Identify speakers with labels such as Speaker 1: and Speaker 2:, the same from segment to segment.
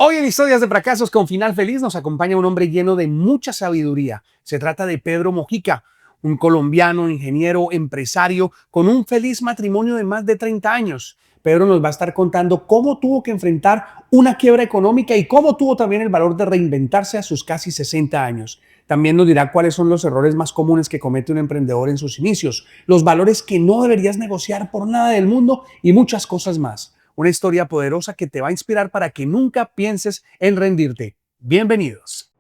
Speaker 1: Hoy en Historias de Fracasos con Final Feliz nos acompaña un hombre lleno de mucha sabiduría. Se trata de Pedro Mojica, un colombiano, ingeniero, empresario, con un feliz matrimonio de más de 30 años. Pedro nos va a estar contando cómo tuvo que enfrentar una quiebra económica y cómo tuvo también el valor de reinventarse a sus casi 60 años. También nos dirá cuáles son los errores más comunes que comete un emprendedor en sus inicios, los valores que no deberías negociar por nada del mundo y muchas cosas más. Una historia poderosa que te va a inspirar para que nunca pienses en rendirte. Bienvenidos.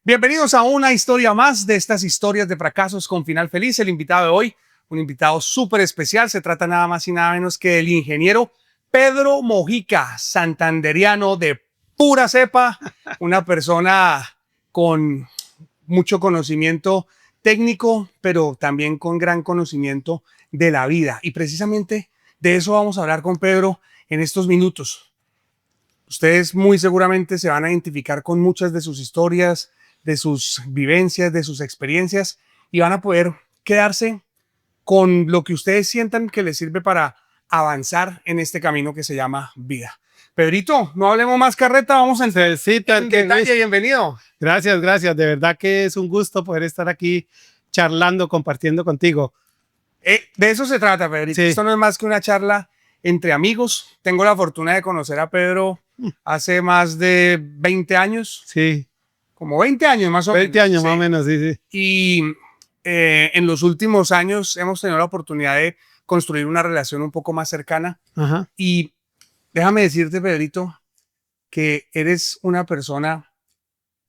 Speaker 1: Bienvenidos a una historia más de estas historias de fracasos con final feliz. El invitado de hoy, un invitado súper especial, se trata nada más y nada menos que del ingeniero Pedro Mojica, santanderiano de pura cepa, una persona con mucho conocimiento técnico, pero también con gran conocimiento de la vida. Y precisamente de eso vamos a hablar con Pedro en estos minutos. Ustedes muy seguramente se van a identificar con muchas de sus historias, de sus vivencias, de sus experiencias y van a poder quedarse con lo que ustedes sientan que les sirve para avanzar en este camino que se llama vida. Pedrito, no hablemos más carreta, vamos a entrar en detalle. Bienvenido.
Speaker 2: Gracias, gracias. De verdad que es un gusto poder estar aquí charlando, compartiendo contigo.
Speaker 1: De eso se trata, Pedrito. Sí. Esto no es más que una charla entre amigos. Tengo la fortuna de conocer a Pedro hace más de 20 años.
Speaker 2: Sí.
Speaker 1: Como 20 años más o menos.
Speaker 2: 20 años más o menos, sí, sí.
Speaker 1: Y en los últimos años hemos tenido la oportunidad de construir una relación un poco más cercana.
Speaker 2: Ajá.
Speaker 1: Y déjame decirte, Pedrito, que eres una persona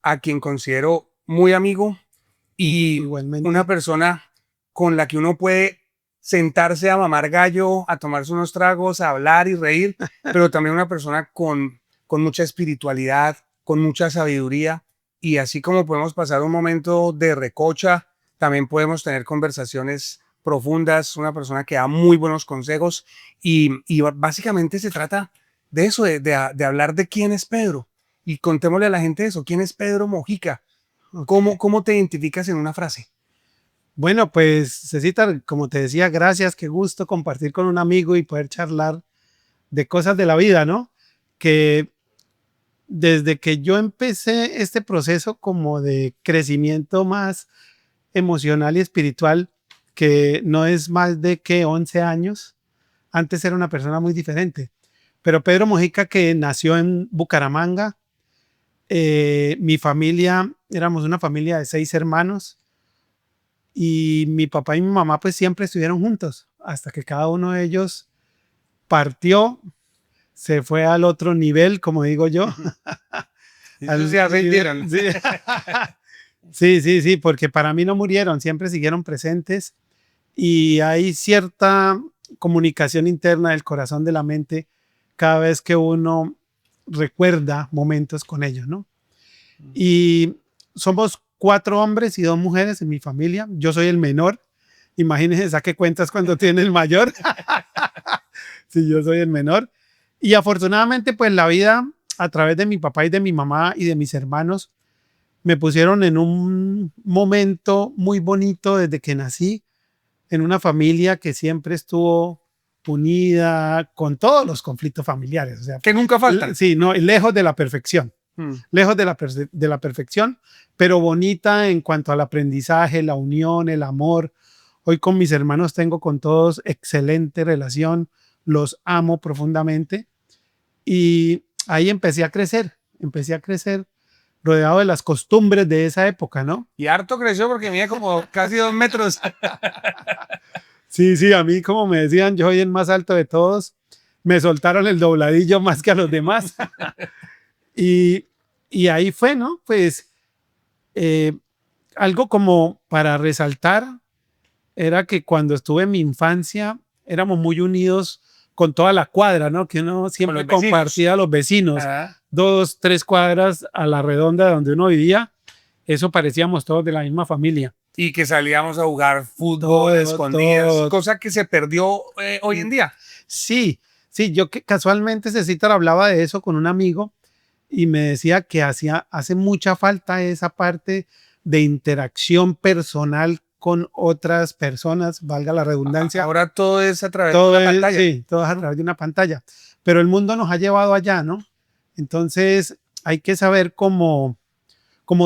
Speaker 1: a quien considero muy amigo y
Speaker 2: igualmente
Speaker 1: una persona con la que uno puede sentarse a mamar gallo, a tomarse unos tragos, a hablar y reír, pero también una persona con mucha espiritualidad, con mucha sabiduría. Y así como podemos pasar un momento de recocha, también podemos tener conversaciones profundas, una persona que da muy buenos consejos y básicamente se trata de eso, de hablar de quién es Pedro. Y contémosle a la gente eso, ¿quién es Pedro Mojica?
Speaker 2: Okay.
Speaker 1: ¿Cómo te identificas en una frase?
Speaker 2: Bueno, pues Cecita, como te decía, gracias, qué gusto compartir con un amigo y poder charlar de cosas de la vida, ¿no? Que desde que yo empecé este proceso como de crecimiento más emocional y espiritual, que no es más de que 11 años, antes era una persona muy diferente. Pero Pedro Mojica, que nació en Bucaramanga, mi familia, éramos una familia de 6 hermanos y mi papá y mi mamá pues siempre estuvieron juntos hasta que cada uno de ellos partió, se fue al otro nivel, como digo yo. Sí, porque para mí no murieron, siempre siguieron presentes y hay cierta comunicación interna del corazón, de la mente, cada vez que uno recuerda momentos con ellos, ¿no? Y somos 4 hombres y 2 mujeres en mi familia. Yo soy el menor. Imagínense, saque cuentas cuando tiene el mayor. Sí, yo soy el menor. Y afortunadamente, pues la vida, a través de mi papá y de mi mamá y de mis hermanos, me pusieron en un momento muy bonito desde que nací, en una familia que siempre estuvo unida con todos los conflictos familiares. O sea,
Speaker 1: que nunca faltan.
Speaker 2: Sí, no, lejos de la perfección. Lejos de la perfección, pero bonita en cuanto al aprendizaje, la unión, el amor. Hoy con mis hermanos tengo con todos excelente relación, los amo profundamente y ahí empecé a crecer rodeado de las costumbres de esa época, ¿no?
Speaker 1: Y harto creció porque mide como casi 2 metros.
Speaker 2: Sí, a mí, como me decían, yo soy el más alto de todos, me soltaron el dobladillo más que a los demás. Y ahí fue, ¿no? Pues algo como para resaltar era que cuando estuve en mi infancia éramos muy unidos con toda la cuadra, ¿no? Que uno siempre compartía a los vecinos. 2, 3 cuadras a la redonda donde uno vivía. Eso parecíamos todos de la misma familia.
Speaker 1: Y que salíamos a jugar fútbol escondidas, cosa que se perdió hoy en día.
Speaker 2: Sí, yo que casualmente Cecita hablaba de eso con un amigo y me decía que hace mucha falta esa parte de interacción personal con otras personas, valga la redundancia.
Speaker 1: Ahora todo es a través
Speaker 2: Todo
Speaker 1: de una
Speaker 2: es,
Speaker 1: pantalla.
Speaker 2: sí, todo es a través de una pantalla. Pero el mundo nos ha llevado allá, ¿no? Entonces hay que saber cómo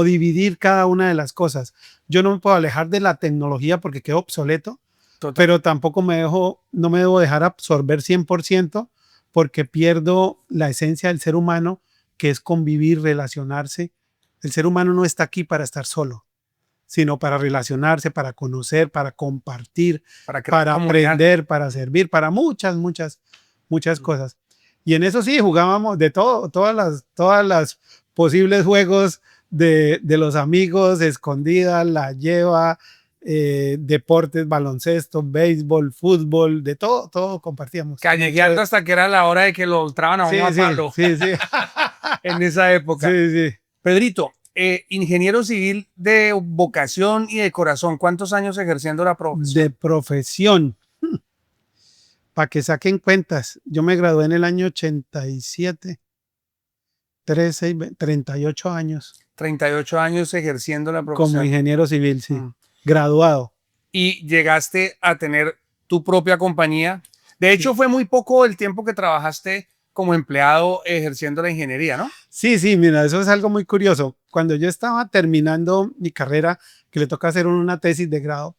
Speaker 2: dividir cada una de las cosas. Yo no me puedo alejar de la tecnología porque quedo obsoleto,
Speaker 1: Total.
Speaker 2: pero tampoco no me debo dejar absorber 100% porque pierdo la esencia del ser humano, que es convivir, relacionarse. El ser humano no está aquí para estar solo, sino para relacionarse, para conocer, para compartir, para aprender, para servir, para muchas cosas. Y en eso sí, jugábamos de todo, todas las posibles juegos de los amigos, escondidas, la lleva, deportes, baloncesto, béisbol, fútbol, de todo compartíamos.
Speaker 1: Callejeando hasta que era la hora de que lo entraban a uno a palo.
Speaker 2: Sí.
Speaker 1: En esa época.
Speaker 2: Sí.
Speaker 1: Pedrito, ingeniero civil de vocación y de corazón, ¿cuántos años ejerciendo la profesión?
Speaker 2: De profesión. Para que saquen cuentas, yo me gradué en el año 87, 38 años.
Speaker 1: 38 años ejerciendo la profesión.
Speaker 2: Como ingeniero civil, sí. Graduado.
Speaker 1: Y llegaste a tener tu propia compañía. De hecho, fue muy poco el tiempo que trabajaste como empleado ejerciendo la ingeniería, ¿no?
Speaker 2: Sí, mira, eso es algo muy curioso. Cuando yo estaba terminando mi carrera, que le toca hacer una tesis de grado,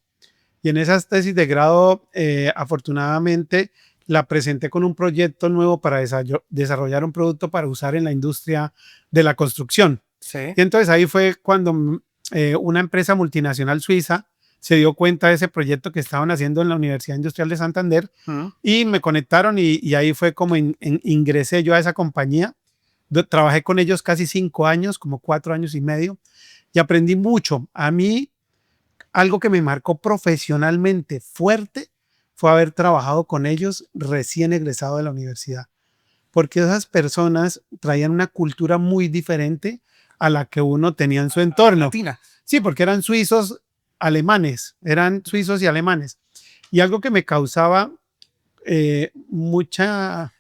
Speaker 2: y en esas tesis de grado, afortunadamente, la presenté con un proyecto nuevo para desarrollar un producto para usar en la industria de la construcción.
Speaker 1: Sí.
Speaker 2: Y entonces ahí fue cuando una empresa multinacional suiza se dio cuenta de ese proyecto que estaban haciendo en la Universidad Industrial de Santander y me conectaron y ahí fue como ingresé yo a esa compañía. Trabajé con ellos casi 5 años, como 4 años y medio, y aprendí mucho. A mí, algo que me marcó profesionalmente fuerte fue haber trabajado con ellos recién egresado de la universidad, porque esas personas traían una cultura muy diferente a la que uno tenía en su entorno.
Speaker 1: Latina.
Speaker 2: Sí, porque eran suizos y alemanes. Y algo que me causaba mucha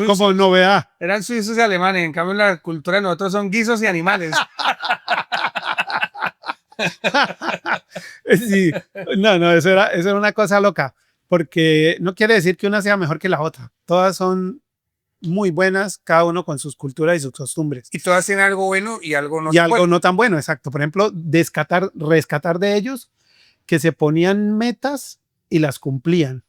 Speaker 2: como novedad.
Speaker 1: Eran suizos y alemanes, en cambio la cultura de nosotros son guisos y animales.
Speaker 2: Sí, no, eso era una cosa loca, porque no quiere decir que una sea mejor que la otra. Todas son muy buenas, cada uno con sus culturas y sus costumbres.
Speaker 1: Y todas tienen algo bueno y algo no.
Speaker 2: Y algo no tan bueno, exacto. Por ejemplo, rescatar de ellos que se ponían metas y las cumplían.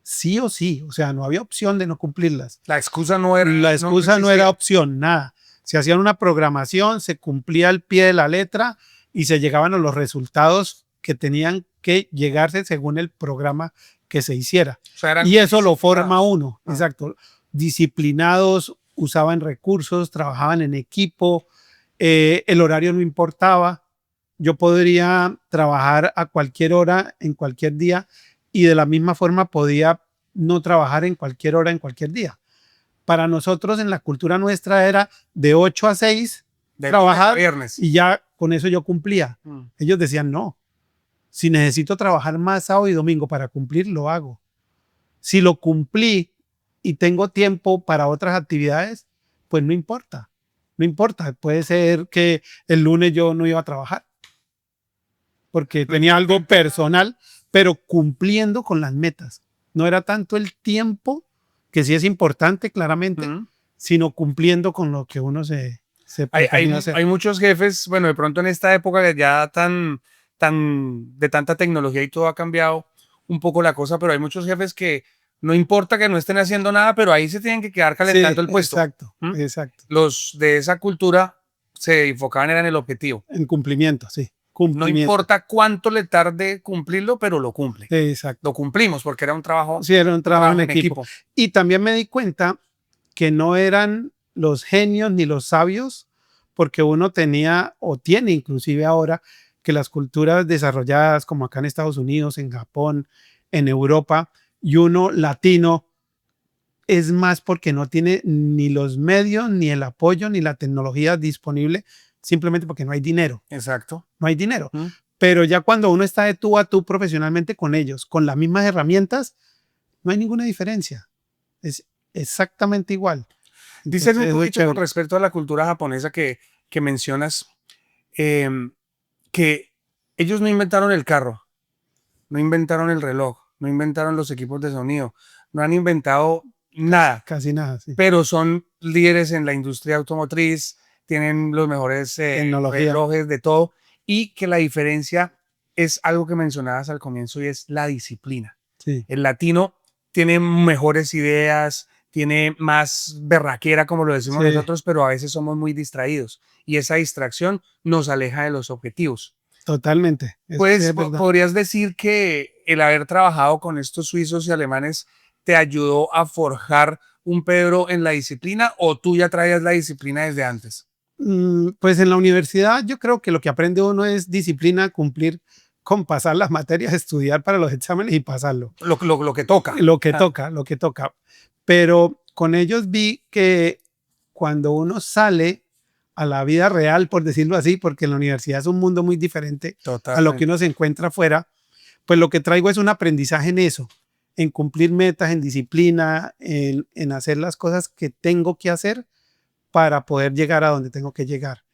Speaker 2: Sí o sí, o sea, no había opción de no cumplirlas.
Speaker 1: La excusa no era.
Speaker 2: La excusa no era opción, nada. Se hacían una programación, se cumplía al pie de la letra y se llegaban a los resultados que tenían que llegarse según el programa que se hiciera.
Speaker 1: O sea,
Speaker 2: y eso lo forma uno, exacto. Disciplinados, usaban recursos, trabajaban en equipo, el horario no importaba. Yo podría trabajar a cualquier hora, en cualquier día, y de la misma forma podía no trabajar en cualquier hora, en cualquier día. Para nosotros en la cultura nuestra era de 8 a 6
Speaker 1: de
Speaker 2: trabajar
Speaker 1: viernes.
Speaker 2: Y ya con eso yo cumplía. Ellos decían no, si necesito trabajar más sábado y domingo para cumplir, lo hago. Si lo cumplí y tengo tiempo para otras actividades, pues no importa. No importa, puede ser que el lunes yo no iba a trabajar porque tenía algo personal, pero cumpliendo con las metas. No era tanto el tiempo, que sí es importante claramente, sino cumpliendo con lo que uno se hacer.
Speaker 1: Hay muchos jefes, bueno, de pronto en esta época que ya de tanta tecnología y todo ha cambiado un poco la cosa, pero hay muchos jefes que no importa que no estén haciendo nada, pero ahí se tienen que quedar calentando el puesto.
Speaker 2: Exacto.
Speaker 1: Los de esa cultura se enfocaban en el objetivo.
Speaker 2: En cumplimiento, sí.
Speaker 1: No importa cuánto le tarde cumplirlo, pero lo cumple.
Speaker 2: Exacto.
Speaker 1: Lo cumplimos porque era un trabajo.
Speaker 2: Sí, era un trabajo en equipo. Y también me di cuenta que no eran los genios ni los sabios, porque uno tenía o tiene inclusive ahora que las culturas desarrolladas como acá en Estados Unidos, en Japón, en Europa, y uno latino es más porque no tiene ni los medios, ni el apoyo, ni la tecnología disponible, simplemente porque no hay dinero.
Speaker 1: Exacto.
Speaker 2: No hay dinero. Pero ya cuando uno está de tú a tú profesionalmente con ellos, con las mismas herramientas, no hay ninguna diferencia. Es exactamente igual.
Speaker 1: Dicen un poquito con respecto a la cultura japonesa que mencionas, que ellos no inventaron el carro, no inventaron el reloj, no inventaron los equipos de sonido, no han inventado nada,
Speaker 2: Casi nada, sí.
Speaker 1: pero son líderes en la industria automotriz, tienen los mejores
Speaker 2: Tecnología.
Speaker 1: relojes de todo, y que la diferencia es algo que mencionabas al comienzo y es la disciplina.
Speaker 2: Sí.
Speaker 1: El latino tiene mejores ideas, tiene más berraquera, como lo decimos
Speaker 2: Sí.
Speaker 1: nosotros, pero a veces somos muy distraídos y esa distracción nos aleja de los objetivos.
Speaker 2: Totalmente. Eso sí
Speaker 1: Pues
Speaker 2: es verdad.
Speaker 1: podrías decir que el haber trabajado con estos suizos y alemanes te ayudó a forjar un Pedro en la disciplina, o tú ya traías la disciplina desde antes.
Speaker 2: Pues en la universidad yo creo que lo que aprende uno es disciplina, cumplir con pasar las materias, estudiar para los exámenes y pasarlo.
Speaker 1: Lo que toca.
Speaker 2: Lo que toca, lo que toca. Pero con ellos vi que cuando uno sale a la vida real, por decirlo así, porque en la universidad es un mundo muy diferente a lo que uno se encuentra afuera, pues lo que traigo es un aprendizaje en eso, en cumplir metas, en disciplina, en hacer las cosas que tengo que hacer para poder llegar a donde tengo que llegar.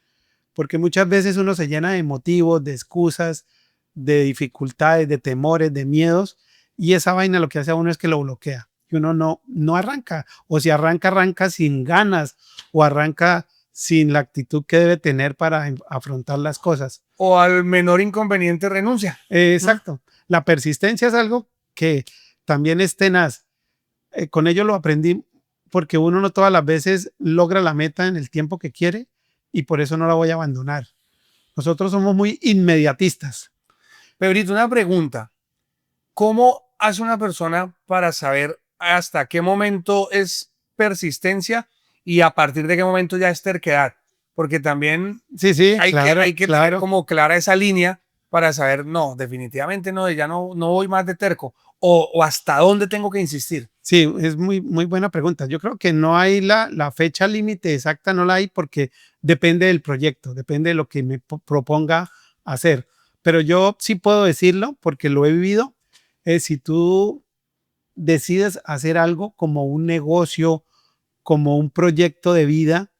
Speaker 2: Porque muchas veces uno se llena de motivos, de excusas, de dificultades, de temores, de miedos, y esa vaina lo que hace a uno es que lo bloquea. Y uno no arranca, o si arranca, arranca sin ganas, o arranca sin la actitud que debe tener para afrontar las cosas.
Speaker 1: O al menor inconveniente renuncia.
Speaker 2: Exacto. La persistencia es algo que también es tenaz. Con ello lo aprendí porque uno no todas las veces logra la meta en el tiempo que quiere y por eso no la voy a abandonar. Nosotros somos muy inmediatistas.
Speaker 1: Pedrito, una pregunta. ¿Cómo hace una persona para saber hasta qué momento es persistencia y a partir de qué momento ya es terquedad? Porque también
Speaker 2: Sí,
Speaker 1: hay que
Speaker 2: claro.
Speaker 1: tener como clara esa línea para saber, no, definitivamente no, ya no voy más de terco, o hasta dónde tengo que insistir.
Speaker 2: Sí, es muy buena pregunta. Yo creo que no hay la fecha límite exacta, no la hay porque depende del proyecto, depende de lo que me proponga hacer. Pero yo sí puedo decirlo porque lo he vivido. Si tú decides hacer algo como un negocio, como un proyecto de vida,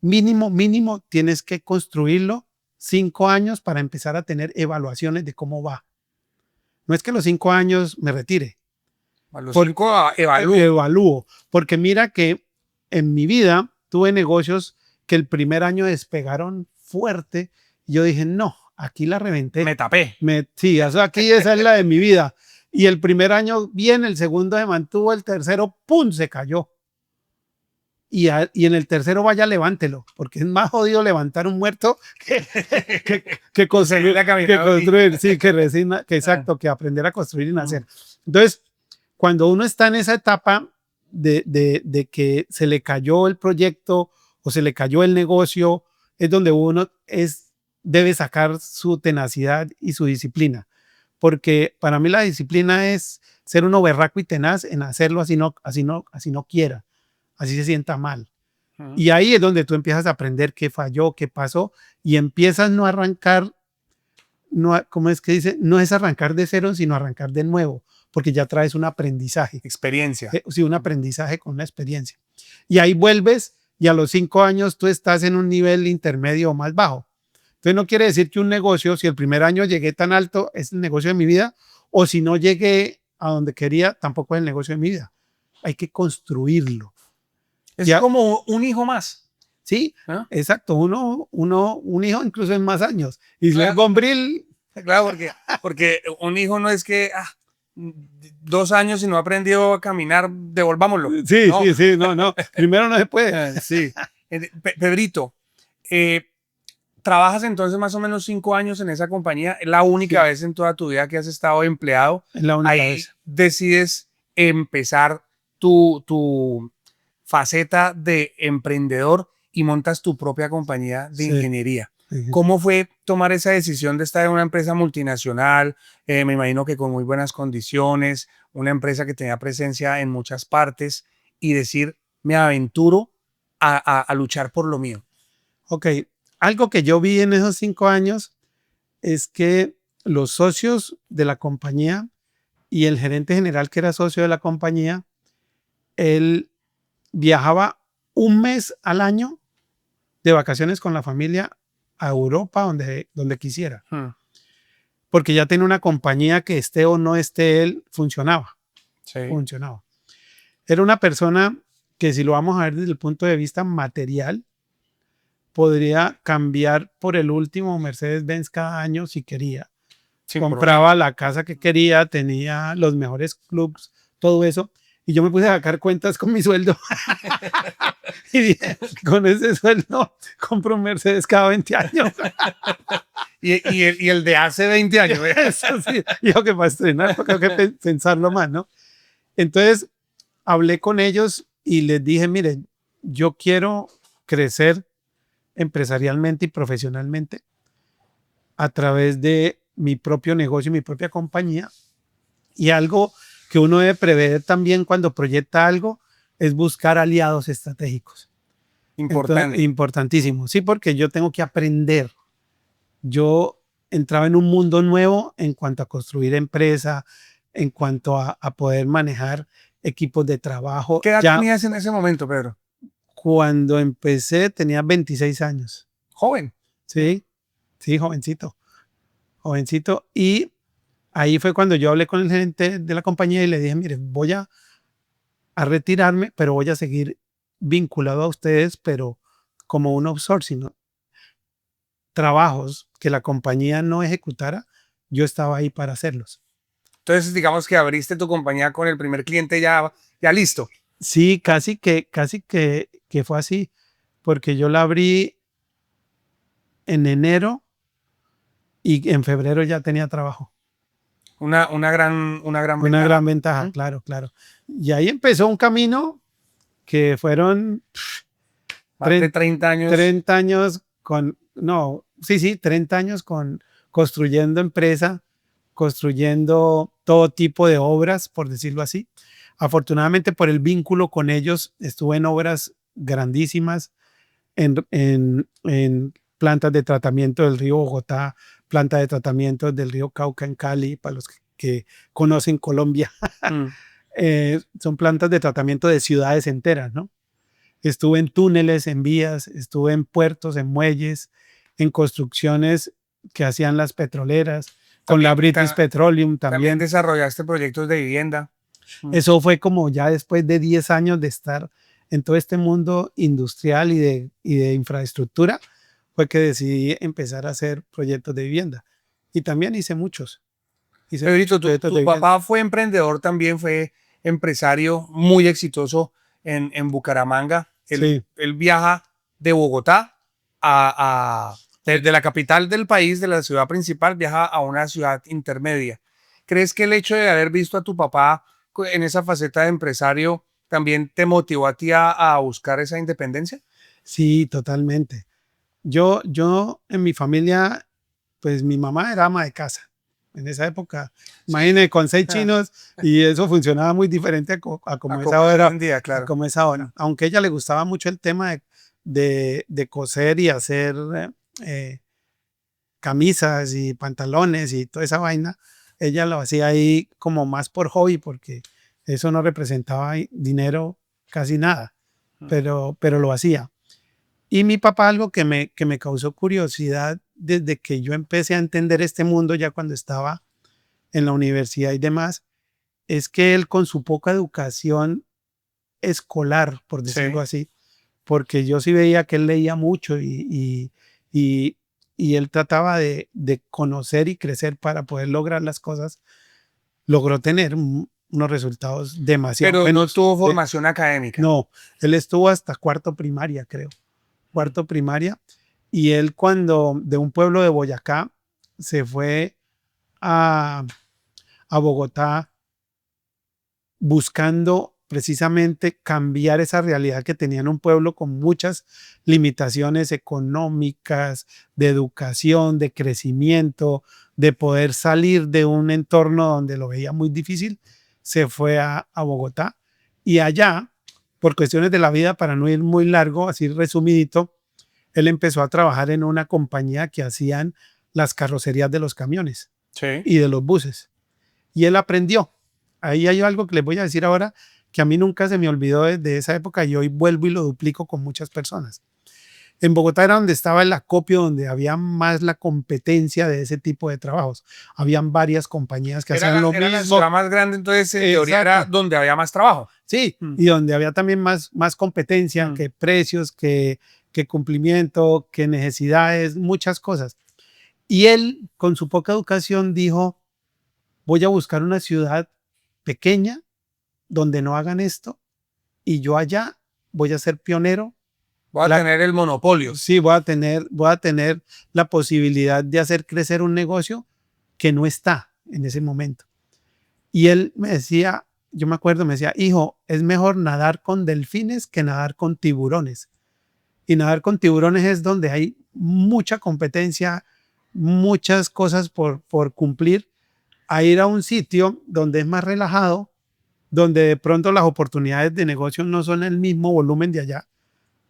Speaker 2: mínimo tienes que construirlo 5 años para empezar a tener evaluaciones de cómo va. No es que los 5 años me retire.
Speaker 1: A los 5
Speaker 2: evalúo. Porque mira que en mi vida tuve negocios que el primer año despegaron fuerte y yo dije, no, aquí la reventé.
Speaker 1: Me tapé.
Speaker 2: Sí, aquí esa es la de mi vida. Y el primer año bien, el segundo se mantuvo, el tercero, ¡pum!, se cayó. Y en el tercero vaya, levántelo, porque es más jodido levantar un muerto que construir, sí, exacto, que aprender a construir y nacer. Entonces, cuando uno está en esa etapa de que se le cayó el proyecto o se le cayó el negocio, es donde uno debe sacar su tenacidad y su disciplina. Porque para mí la disciplina es ser uno berraco y tenaz en hacerlo así no quiera, así se sienta mal. Y ahí es donde tú empiezas a aprender qué falló, qué pasó, y empiezas no a arrancar, ¿cómo es que dice? No es arrancar de cero, sino arrancar de nuevo, porque ya traes un aprendizaje.
Speaker 1: Experiencia.
Speaker 2: Sí, un aprendizaje con una experiencia. Y ahí vuelves y a los 5 años tú estás en un nivel intermedio o más bajo. Entonces no quiere decir que un negocio, si el primer año llegué tan alto, es el negocio de mi vida, o si no llegué a donde quería, tampoco es el negocio de mi vida. Hay que construirlo.
Speaker 1: Es ya, como un hijo más.
Speaker 2: Sí, exacto. Un hijo incluso en más años. Y claro. Bombril.
Speaker 1: Claro, porque un hijo no es que 2 años y no aprendió a caminar, devolvámoslo.
Speaker 2: Sí, no. Sí. No. Primero no se puede.
Speaker 1: Sí. Pedrito, trabajas entonces más o menos 5 años en esa compañía. Es la única vez en toda tu vida que has estado empleado.
Speaker 2: Es la única
Speaker 1: Ahí
Speaker 2: vez.
Speaker 1: decides empezar tu faceta de emprendedor y montas tu propia compañía de ingeniería. ¿Cómo fue tomar esa decisión de estar en una empresa multinacional? Me imagino que con muy buenas condiciones, una empresa que tenía presencia en muchas partes, y decir, me aventuro a luchar por lo mío.
Speaker 2: Ok, algo que yo vi en esos 5 años es que los socios de la compañía y el gerente general, que era socio de la compañía, él viajaba 1 mes al año de vacaciones con la familia a Europa, donde quisiera. porque ya tenía una compañía que esté o no esté él, funcionaba.
Speaker 1: Sí.
Speaker 2: Funcionaba. Era una persona que, si lo vamos a ver desde el punto de vista material, podría cambiar por el último Mercedes-Benz cada año si quería.
Speaker 1: Sin
Speaker 2: Compraba la casa que quería, tenía los mejores clubs, todo eso. Y yo me puse a sacar cuentas con mi sueldo. Y dije, con ese sueldo compro un Mercedes cada 20 años.
Speaker 1: Y el de hace 20 años.
Speaker 2: Eso sí, yo que para estrenar, tengo que pensarlo más, ¿no? Entonces, hablé con ellos y les dije, miren, yo quiero crecer empresarialmente y profesionalmente a través de mi propio negocio, mi propia compañía. Y algo que uno debe prever también cuando proyecta algo es buscar aliados estratégicos.
Speaker 1: Importante.
Speaker 2: Entonces, importantísimo. Sí, porque yo tengo que aprender. Yo entraba en un mundo nuevo en cuanto a construir empresa, en cuanto a poder manejar equipos de trabajo.
Speaker 1: ¿Qué edad
Speaker 2: Ya
Speaker 1: tenías en ese momento, Pedro?
Speaker 2: cuando empecé tenía 26 años.
Speaker 1: Joven.
Speaker 2: Sí, sí, jovencito. Jovencito. Y ahí fue cuando yo hablé con el gerente de la compañía y le dije, mire, voy a retirarme, pero voy a seguir vinculado a ustedes, pero como un outsourcing, ¿no? Trabajos que la compañía no ejecutara, yo estaba ahí para hacerlos.
Speaker 1: Entonces, digamos que abriste tu compañía con el primer cliente ya listo.
Speaker 2: Sí, casi que fue así, porque yo la abrí en enero y en febrero ya tenía trabajo.
Speaker 1: Una gran
Speaker 2: Una
Speaker 1: ventaja.
Speaker 2: gran ventaja, claro, claro. Y ahí empezó un camino que fueron
Speaker 1: Más de 30 años.
Speaker 2: 30 años con, no, sí, 30 años con construyendo empresa, construyendo todo tipo de obras, por decirlo así. Afortunadamente, por el vínculo con ellos, estuve en obras grandísimas, en plantas de tratamiento del río Bogotá, planta de tratamiento del río Cauca en Cali, para los que conocen Colombia. Son plantas de tratamiento de ciudades enteras, ¿no? Estuve en túneles, en vías, estuve en puertos, en muelles, en construcciones que hacían las petroleras, con la British Petroleum
Speaker 1: También
Speaker 2: también.
Speaker 1: desarrollaste proyectos de vivienda.
Speaker 2: Eso fue como ya después de 10 años de estar en todo este mundo industrial y de infraestructura, fue que decidí empezar a hacer proyectos de vivienda. Y también hice muchos.
Speaker 1: Pedrito, tu papá fue emprendedor también, fue empresario muy exitoso en Bucaramanga.
Speaker 2: Sí.
Speaker 1: Él viaja de Bogotá desde la capital del país, de la ciudad principal, viaja a una ciudad intermedia. ¿Crees que el hecho de haber visto a tu papá en esa faceta de empresario también te motivó a ti a buscar esa independencia?
Speaker 2: Sí, totalmente. Yo en mi familia, pues mi mamá era ama de casa. En esa época, imagínate, con 6 chinos, y eso funcionaba muy diferente a como es ahora.
Speaker 1: En día, claro.
Speaker 2: Como es ahora. Aunque a ella le gustaba mucho el tema de coser y hacer camisas y pantalones y toda esa vaina, ella lo hacía ahí como más por hobby, porque eso no representaba dinero casi nada, pero lo hacía. Y mi papá, algo que me causó curiosidad desde que yo empecé a entender este mundo, ya cuando estaba en la universidad y demás, es que él, con su poca educación escolar, por decirlo así, porque yo sí veía que él leía mucho y él trataba de conocer y crecer para poder lograr las cosas, logró tener unos resultados demasiado
Speaker 1: Pero
Speaker 2: buenos.
Speaker 1: no tuvo formación académica.
Speaker 2: No, él estuvo hasta cuarto primaria, creo. Cuarto primaria. Y él, cuando de un pueblo de Boyacá se fue a Bogotá, buscando precisamente cambiar esa realidad que tenía en un pueblo con muchas limitaciones económicas, de educación, de crecimiento, de poder salir de un entorno donde lo veía muy difícil, se fue a Bogotá. Y allá, por cuestiones de la vida, para no ir muy largo, así resumidito, él empezó a trabajar en una compañía que hacían las carrocerías de los camiones y de los buses. Y él aprendió. Ahí hay algo que les voy a decir ahora que a mí nunca se me olvidó de esa época, y hoy vuelvo y lo duplico con muchas personas. En Bogotá era donde estaba el acopio, donde había más la competencia de ese tipo de trabajos. Habían varias compañías que hacían lo
Speaker 1: Era la
Speaker 2: mismo.
Speaker 1: ciudad más grande, entonces en teoría era
Speaker 2: Exacto.
Speaker 1: donde había más trabajo.
Speaker 2: Sí, y donde había también más competencia, que precios, que cumplimiento, que necesidades, muchas cosas. Y él, con su poca educación, dijo, voy a buscar una ciudad pequeña donde no hagan esto y yo allá voy a ser pionero.
Speaker 1: Voy a tener el monopolio.
Speaker 2: Sí, voy a tener la posibilidad de hacer crecer un negocio que no está en ese momento. Y él me decía, yo me acuerdo, me decía, hijo, es mejor nadar con delfines que nadar con tiburones. Y nadar con tiburones es donde hay mucha competencia, muchas cosas por cumplir, a ir a un sitio donde es más relajado, donde de pronto las oportunidades de negocio no son el mismo volumen de allá,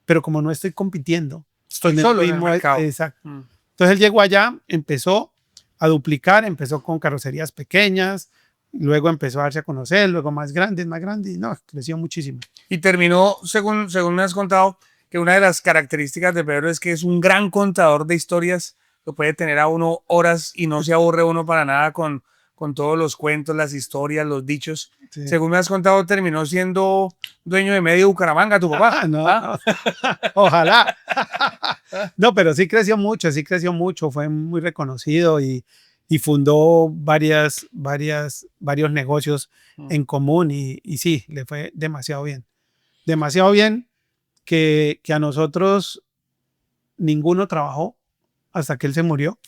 Speaker 2: pero como no estoy compitiendo,
Speaker 1: estoy solo en el mercado.
Speaker 2: Exacto. Entonces él llegó allá, empezó a duplicar, empezó con carrocerías pequeñas, luego empezó a darse a conocer, luego más grandes, y no, creció muchísimo.
Speaker 1: Y terminó, según me has contado, que una de las características de Pedro es que es un gran contador de historias, lo puede tener a uno horas y no se aburre uno para nada con todos los cuentos, las historias, los dichos. Sí. Según me has contado, terminó siendo dueño de medio Bucaramanga, tu papá.
Speaker 2: No, ojalá. No, pero sí creció mucho, fue muy reconocido y fundó varios negocios en común y sí, le fue demasiado bien. Demasiado bien que a nosotros ninguno trabajó hasta que él se murió.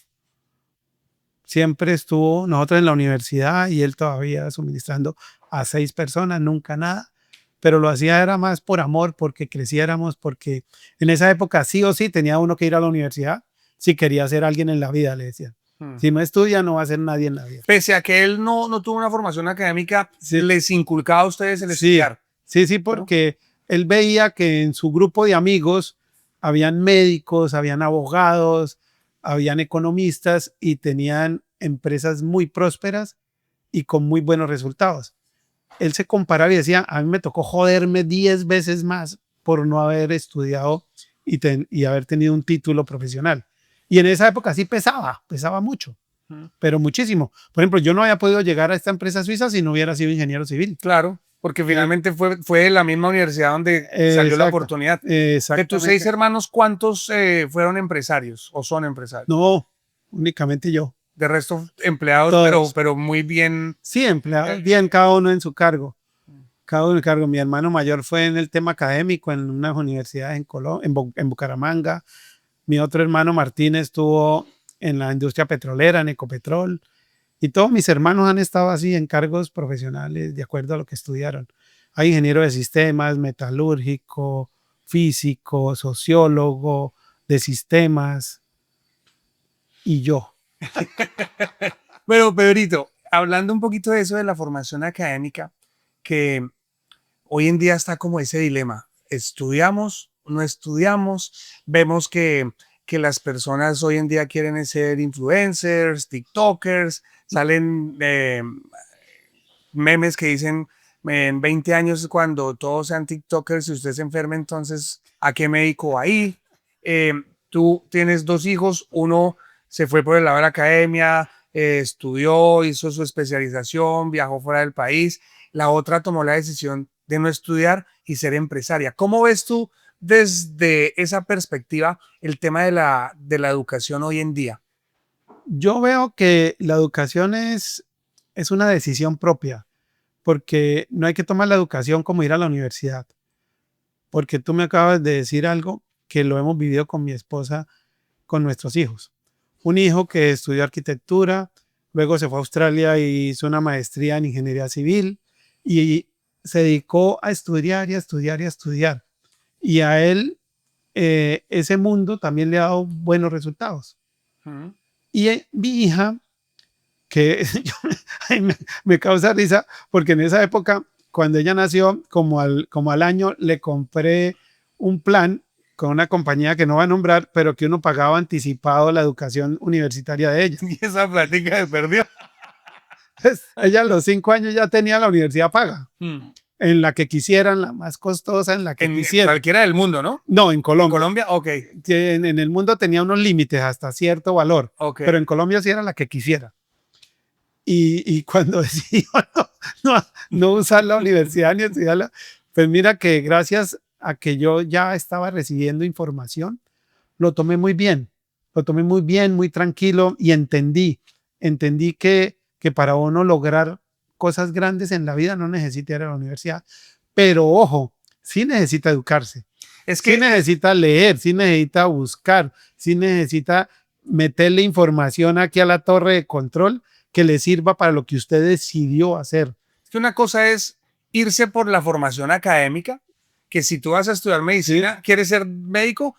Speaker 2: Siempre estuvo nosotros en la universidad y él todavía suministrando a 6 personas, nunca nada. Pero lo hacía era más por amor, porque creciéramos, porque en esa época sí o sí tenía uno que ir a la universidad si quería ser alguien en la vida, le decían. Si no estudia, no va a ser nadie en la vida.
Speaker 1: Pese a que él no tuvo una formación académica, sí, les inculcaba a ustedes el estudiar.
Speaker 2: Sí, porque él veía que en su grupo de amigos habían médicos, habían abogados, habían economistas y tenían empresas muy prósperas y con muy buenos resultados. Él se comparaba y decía, a mí me tocó joderme 10 veces más por no haber estudiado y haber tenido un título profesional. Y en esa época sí pesaba mucho, pero muchísimo. Por ejemplo, yo no había podido llegar a esta empresa suiza si no hubiera sido ingeniero civil.
Speaker 1: Claro, porque finalmente fue la misma universidad donde salió la oportunidad. De tus 6 hermanos, ¿cuántos fueron empresarios o son empresarios?
Speaker 2: No, únicamente yo.
Speaker 1: De resto, empleados, pero muy bien.
Speaker 2: Sí, empleados bien, cada uno en su cargo. Cada uno en su cargo. Mi hermano mayor fue en el tema académico en unas universidades en Bucaramanga. Mi otro hermano Martín estuvo en la industria petrolera, en Ecopetrol. Y todos mis hermanos han estado así en cargos profesionales de acuerdo a lo que estudiaron. Hay ingeniero de sistemas, metalúrgico, físico, sociólogo de sistemas y yo.
Speaker 1: Pero Pedrito, hablando un poquito de eso de la formación académica, que hoy en día está como ese dilema. ¿Estudiamos? ¿No estudiamos? Vemos que las personas hoy en día quieren ser influencers, tiktokers, salen memes que dicen en 20 años cuando todos sean tiktokers y usted se enferme, entonces ¿a qué médico va ahí? Tú tienes 2 hijos, uno se fue por el lado de la academia, estudió, hizo su especialización, viajó fuera del país. La otra tomó la decisión de no estudiar y ser empresaria. ¿Cómo ves tú desde esa perspectiva el tema de la educación hoy en día?
Speaker 2: Yo veo que la educación es una decisión propia, porque no hay que tomar la educación como ir a la universidad. Porque tú me acabas de decir algo que lo hemos vivido con mi esposa, con nuestros hijos. Un hijo que estudió arquitectura, luego se fue a Australia y hizo una maestría en ingeniería civil y se dedicó a estudiar y a estudiar y a estudiar. Y a él ese mundo también le ha dado buenos resultados. Y mi hija, que me causa risa, porque en esa época, cuando ella nació, como al año, le compré un plan con una compañía que no va a nombrar, pero que uno pagaba anticipado la educación universitaria de ella.
Speaker 1: Y esa plática se perdió.
Speaker 2: Pues, ella a los 5 años ya tenía la universidad paga. en la que quisieran, la más costosa, en la que
Speaker 1: En
Speaker 2: quisieran.
Speaker 1: cualquiera del mundo, ¿no?
Speaker 2: No, en Colombia.
Speaker 1: Colombia, ok.
Speaker 2: En el mundo tenía unos límites hasta cierto valor,
Speaker 1: Ok.
Speaker 2: pero en Colombia sí era la que quisiera. Y cuando decidí no usar la universidad ni estudiarla, pues mira que gracias a que yo ya estaba recibiendo información, lo tomé muy bien, muy tranquilo y entendí que para uno lograr cosas grandes en la vida no necesita ir a la universidad, pero ojo, sí necesita educarse,
Speaker 1: Es
Speaker 2: sí
Speaker 1: que
Speaker 2: necesita leer, sí necesita buscar, sí necesita meterle información aquí a la torre de control que le sirva para lo que usted decidió hacer.
Speaker 1: una cosa es irse por la formación académica, que si tú vas a estudiar medicina, quieres ser médico,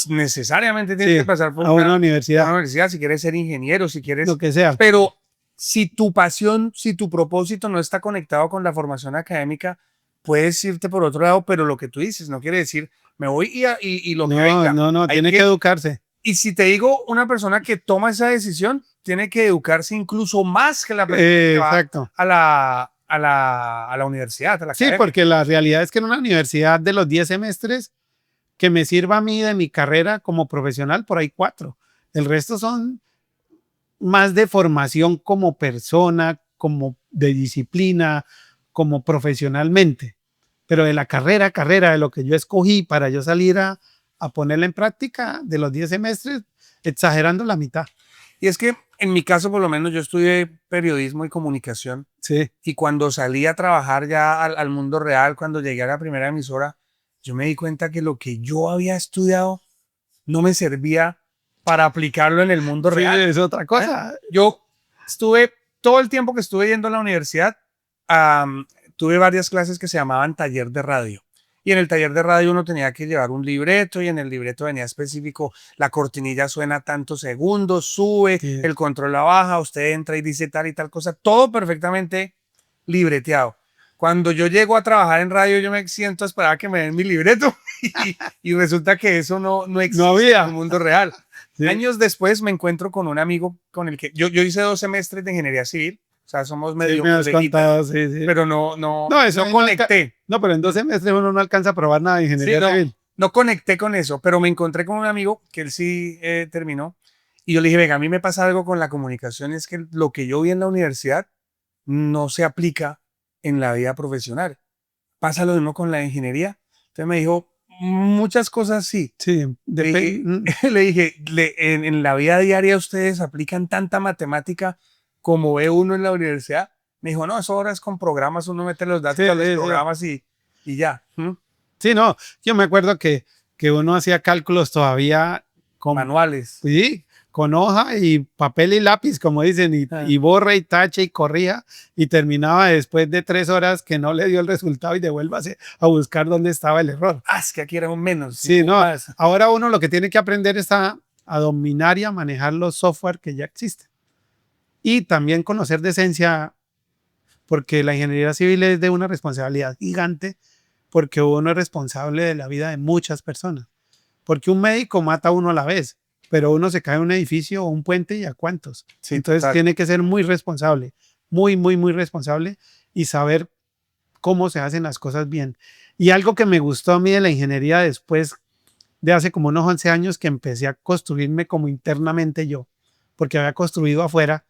Speaker 1: necesariamente tienes
Speaker 2: Sí,
Speaker 1: que pasar por
Speaker 2: a una
Speaker 1: una
Speaker 2: universidad,
Speaker 1: universidad, si quieres ser ingeniero, si quieres,
Speaker 2: lo que sea.
Speaker 1: pero si tu pasión, si tu propósito no está conectado con la formación académica, puedes irte por otro lado, pero lo que tú dices no quiere decir me voy y lo que venga.
Speaker 2: No,
Speaker 1: Hay
Speaker 2: tiene que educarse.
Speaker 1: Y si te digo, una persona que toma esa decisión tiene que educarse incluso más que la persona que va
Speaker 2: Exacto.
Speaker 1: a la universidad, a la
Speaker 2: Sí,
Speaker 1: academia.
Speaker 2: porque la realidad es que en una universidad de los 10 semestres que me sirva a mí de mi carrera como profesional, por ahí 4. El resto son más de formación como persona, como de disciplina, como profesionalmente. Pero de la carrera, de lo que yo escogí para yo salir a ponerla en práctica, de los 10 semestres, exagerando la mitad.
Speaker 1: Y es que en mi caso, por lo menos, yo estudié periodismo y comunicación.
Speaker 2: Sí.
Speaker 1: Y cuando salí a trabajar ya al mundo real, cuando llegué a la primera emisora, yo me di cuenta que lo que yo había estudiado no me servía para aplicarlo en el mundo real.
Speaker 2: Es otra cosa.
Speaker 1: Yo estuve, todo el tiempo que estuve yendo a la universidad, tuve varias clases que se llamaban taller de radio. Y en el taller de radio uno tenía que llevar un libreto y en el libreto venía específico, la cortinilla suena tantos segundos, sube,
Speaker 2: Sí.
Speaker 1: el control la baja, usted entra y dice tal y tal cosa, todo perfectamente libreteado. Cuando yo llego a trabajar en radio, yo me siento a esperar a que me den mi libreto y resulta que eso no existe
Speaker 2: había.
Speaker 1: en el mundo real.
Speaker 2: Sí.
Speaker 1: Años después me encuentro con un amigo con el que yo hice 2 semestres de ingeniería civil, o sea, somos medio
Speaker 2: me has
Speaker 1: coleguitas,
Speaker 2: contado, sí.
Speaker 1: pero no conecté.
Speaker 2: No, pero en 2 semestres uno no alcanza a probar nada de ingeniería
Speaker 1: Sí,
Speaker 2: civil.
Speaker 1: no conecté con eso, pero me encontré con un amigo que él sí terminó y yo le dije, venga, a mí me pasa algo con la comunicación, es que lo que yo vi en la universidad no se aplica en la vida profesional. Pasa lo mismo con la ingeniería. Entonces me dijo, muchas cosas sí.
Speaker 2: Sí,
Speaker 1: Le dije, en la vida diaria ustedes aplican tanta matemática como ve uno en la universidad. Me dijo, no, eso ahora es con programas, uno mete los datos a los programas y ya.
Speaker 2: Sí, no, yo me acuerdo que uno hacía cálculos todavía con
Speaker 1: manuales.
Speaker 2: Sí, con hoja y papel y lápiz, como dicen, y borra y tacha y corría, y terminaba después de 3 horas que no le dio el resultado y devuélvase a buscar dónde estaba el error.
Speaker 1: Es que aquí era un menos.
Speaker 2: Sí, no, ahora uno lo que tiene que aprender es a dominar y a manejar los software que ya existen. Y también conocer de esencia, porque la ingeniería civil es de una responsabilidad gigante, porque uno es responsable de la vida de muchas personas. Porque un médico mata a uno a la vez, pero uno se cae en un edificio o un puente y a cuántos. Sí, entonces tiene que ser muy responsable, muy responsable y saber cómo se hacen las cosas bien. Y algo que me gustó a mí de la ingeniería después de hace como unos 11 años que empecé a construirme como internamente yo, porque había construido afuera,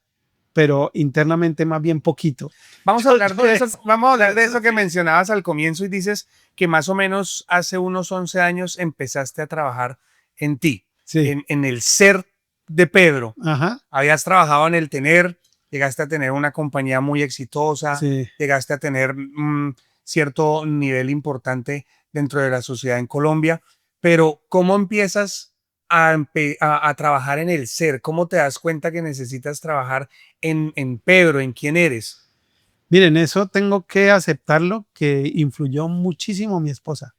Speaker 2: pero internamente más bien poquito.
Speaker 1: Vamos a hablar de eso que mencionabas al comienzo y dices que más o menos hace unos 11 años empezaste a trabajar en ti,
Speaker 2: sí.
Speaker 1: en el ser de Pedro.
Speaker 2: Ajá.
Speaker 1: Habías trabajado en el tener, llegaste a tener una compañía muy exitosa,
Speaker 2: sí.
Speaker 1: llegaste a tener cierto nivel importante dentro de la sociedad en Colombia, pero ¿cómo empiezas a trabajar en el ser? ¿Cómo te das cuenta que necesitas trabajar en Pedro, en quién eres?
Speaker 2: Miren, eso tengo que aceptarlo, que influyó muchísimo mi esposa.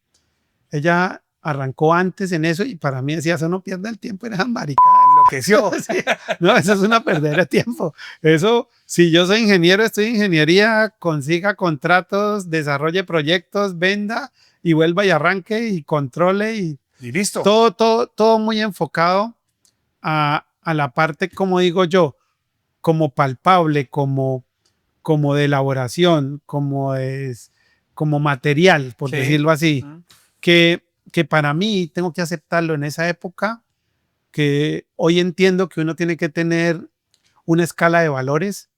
Speaker 2: Ella arrancó antes en eso y para mí decía, eso no pierde el tiempo, eres maricada.
Speaker 1: Enloqueció.
Speaker 2: Sí, no, eso es una pérdida de tiempo. Eso, si yo soy ingeniero, estoy en ingeniería, consiga contratos, desarrolle proyectos, venda y vuelva y arranque y controle y
Speaker 1: listo.
Speaker 2: Todo muy enfocado a la parte, como digo yo, como palpable, como de elaboración, como como material, por
Speaker 1: Sí.
Speaker 2: decirlo así,
Speaker 1: Ujú.
Speaker 2: que para mí tengo que aceptarlo en esa época, que hoy entiendo que uno tiene que tener una escala de valores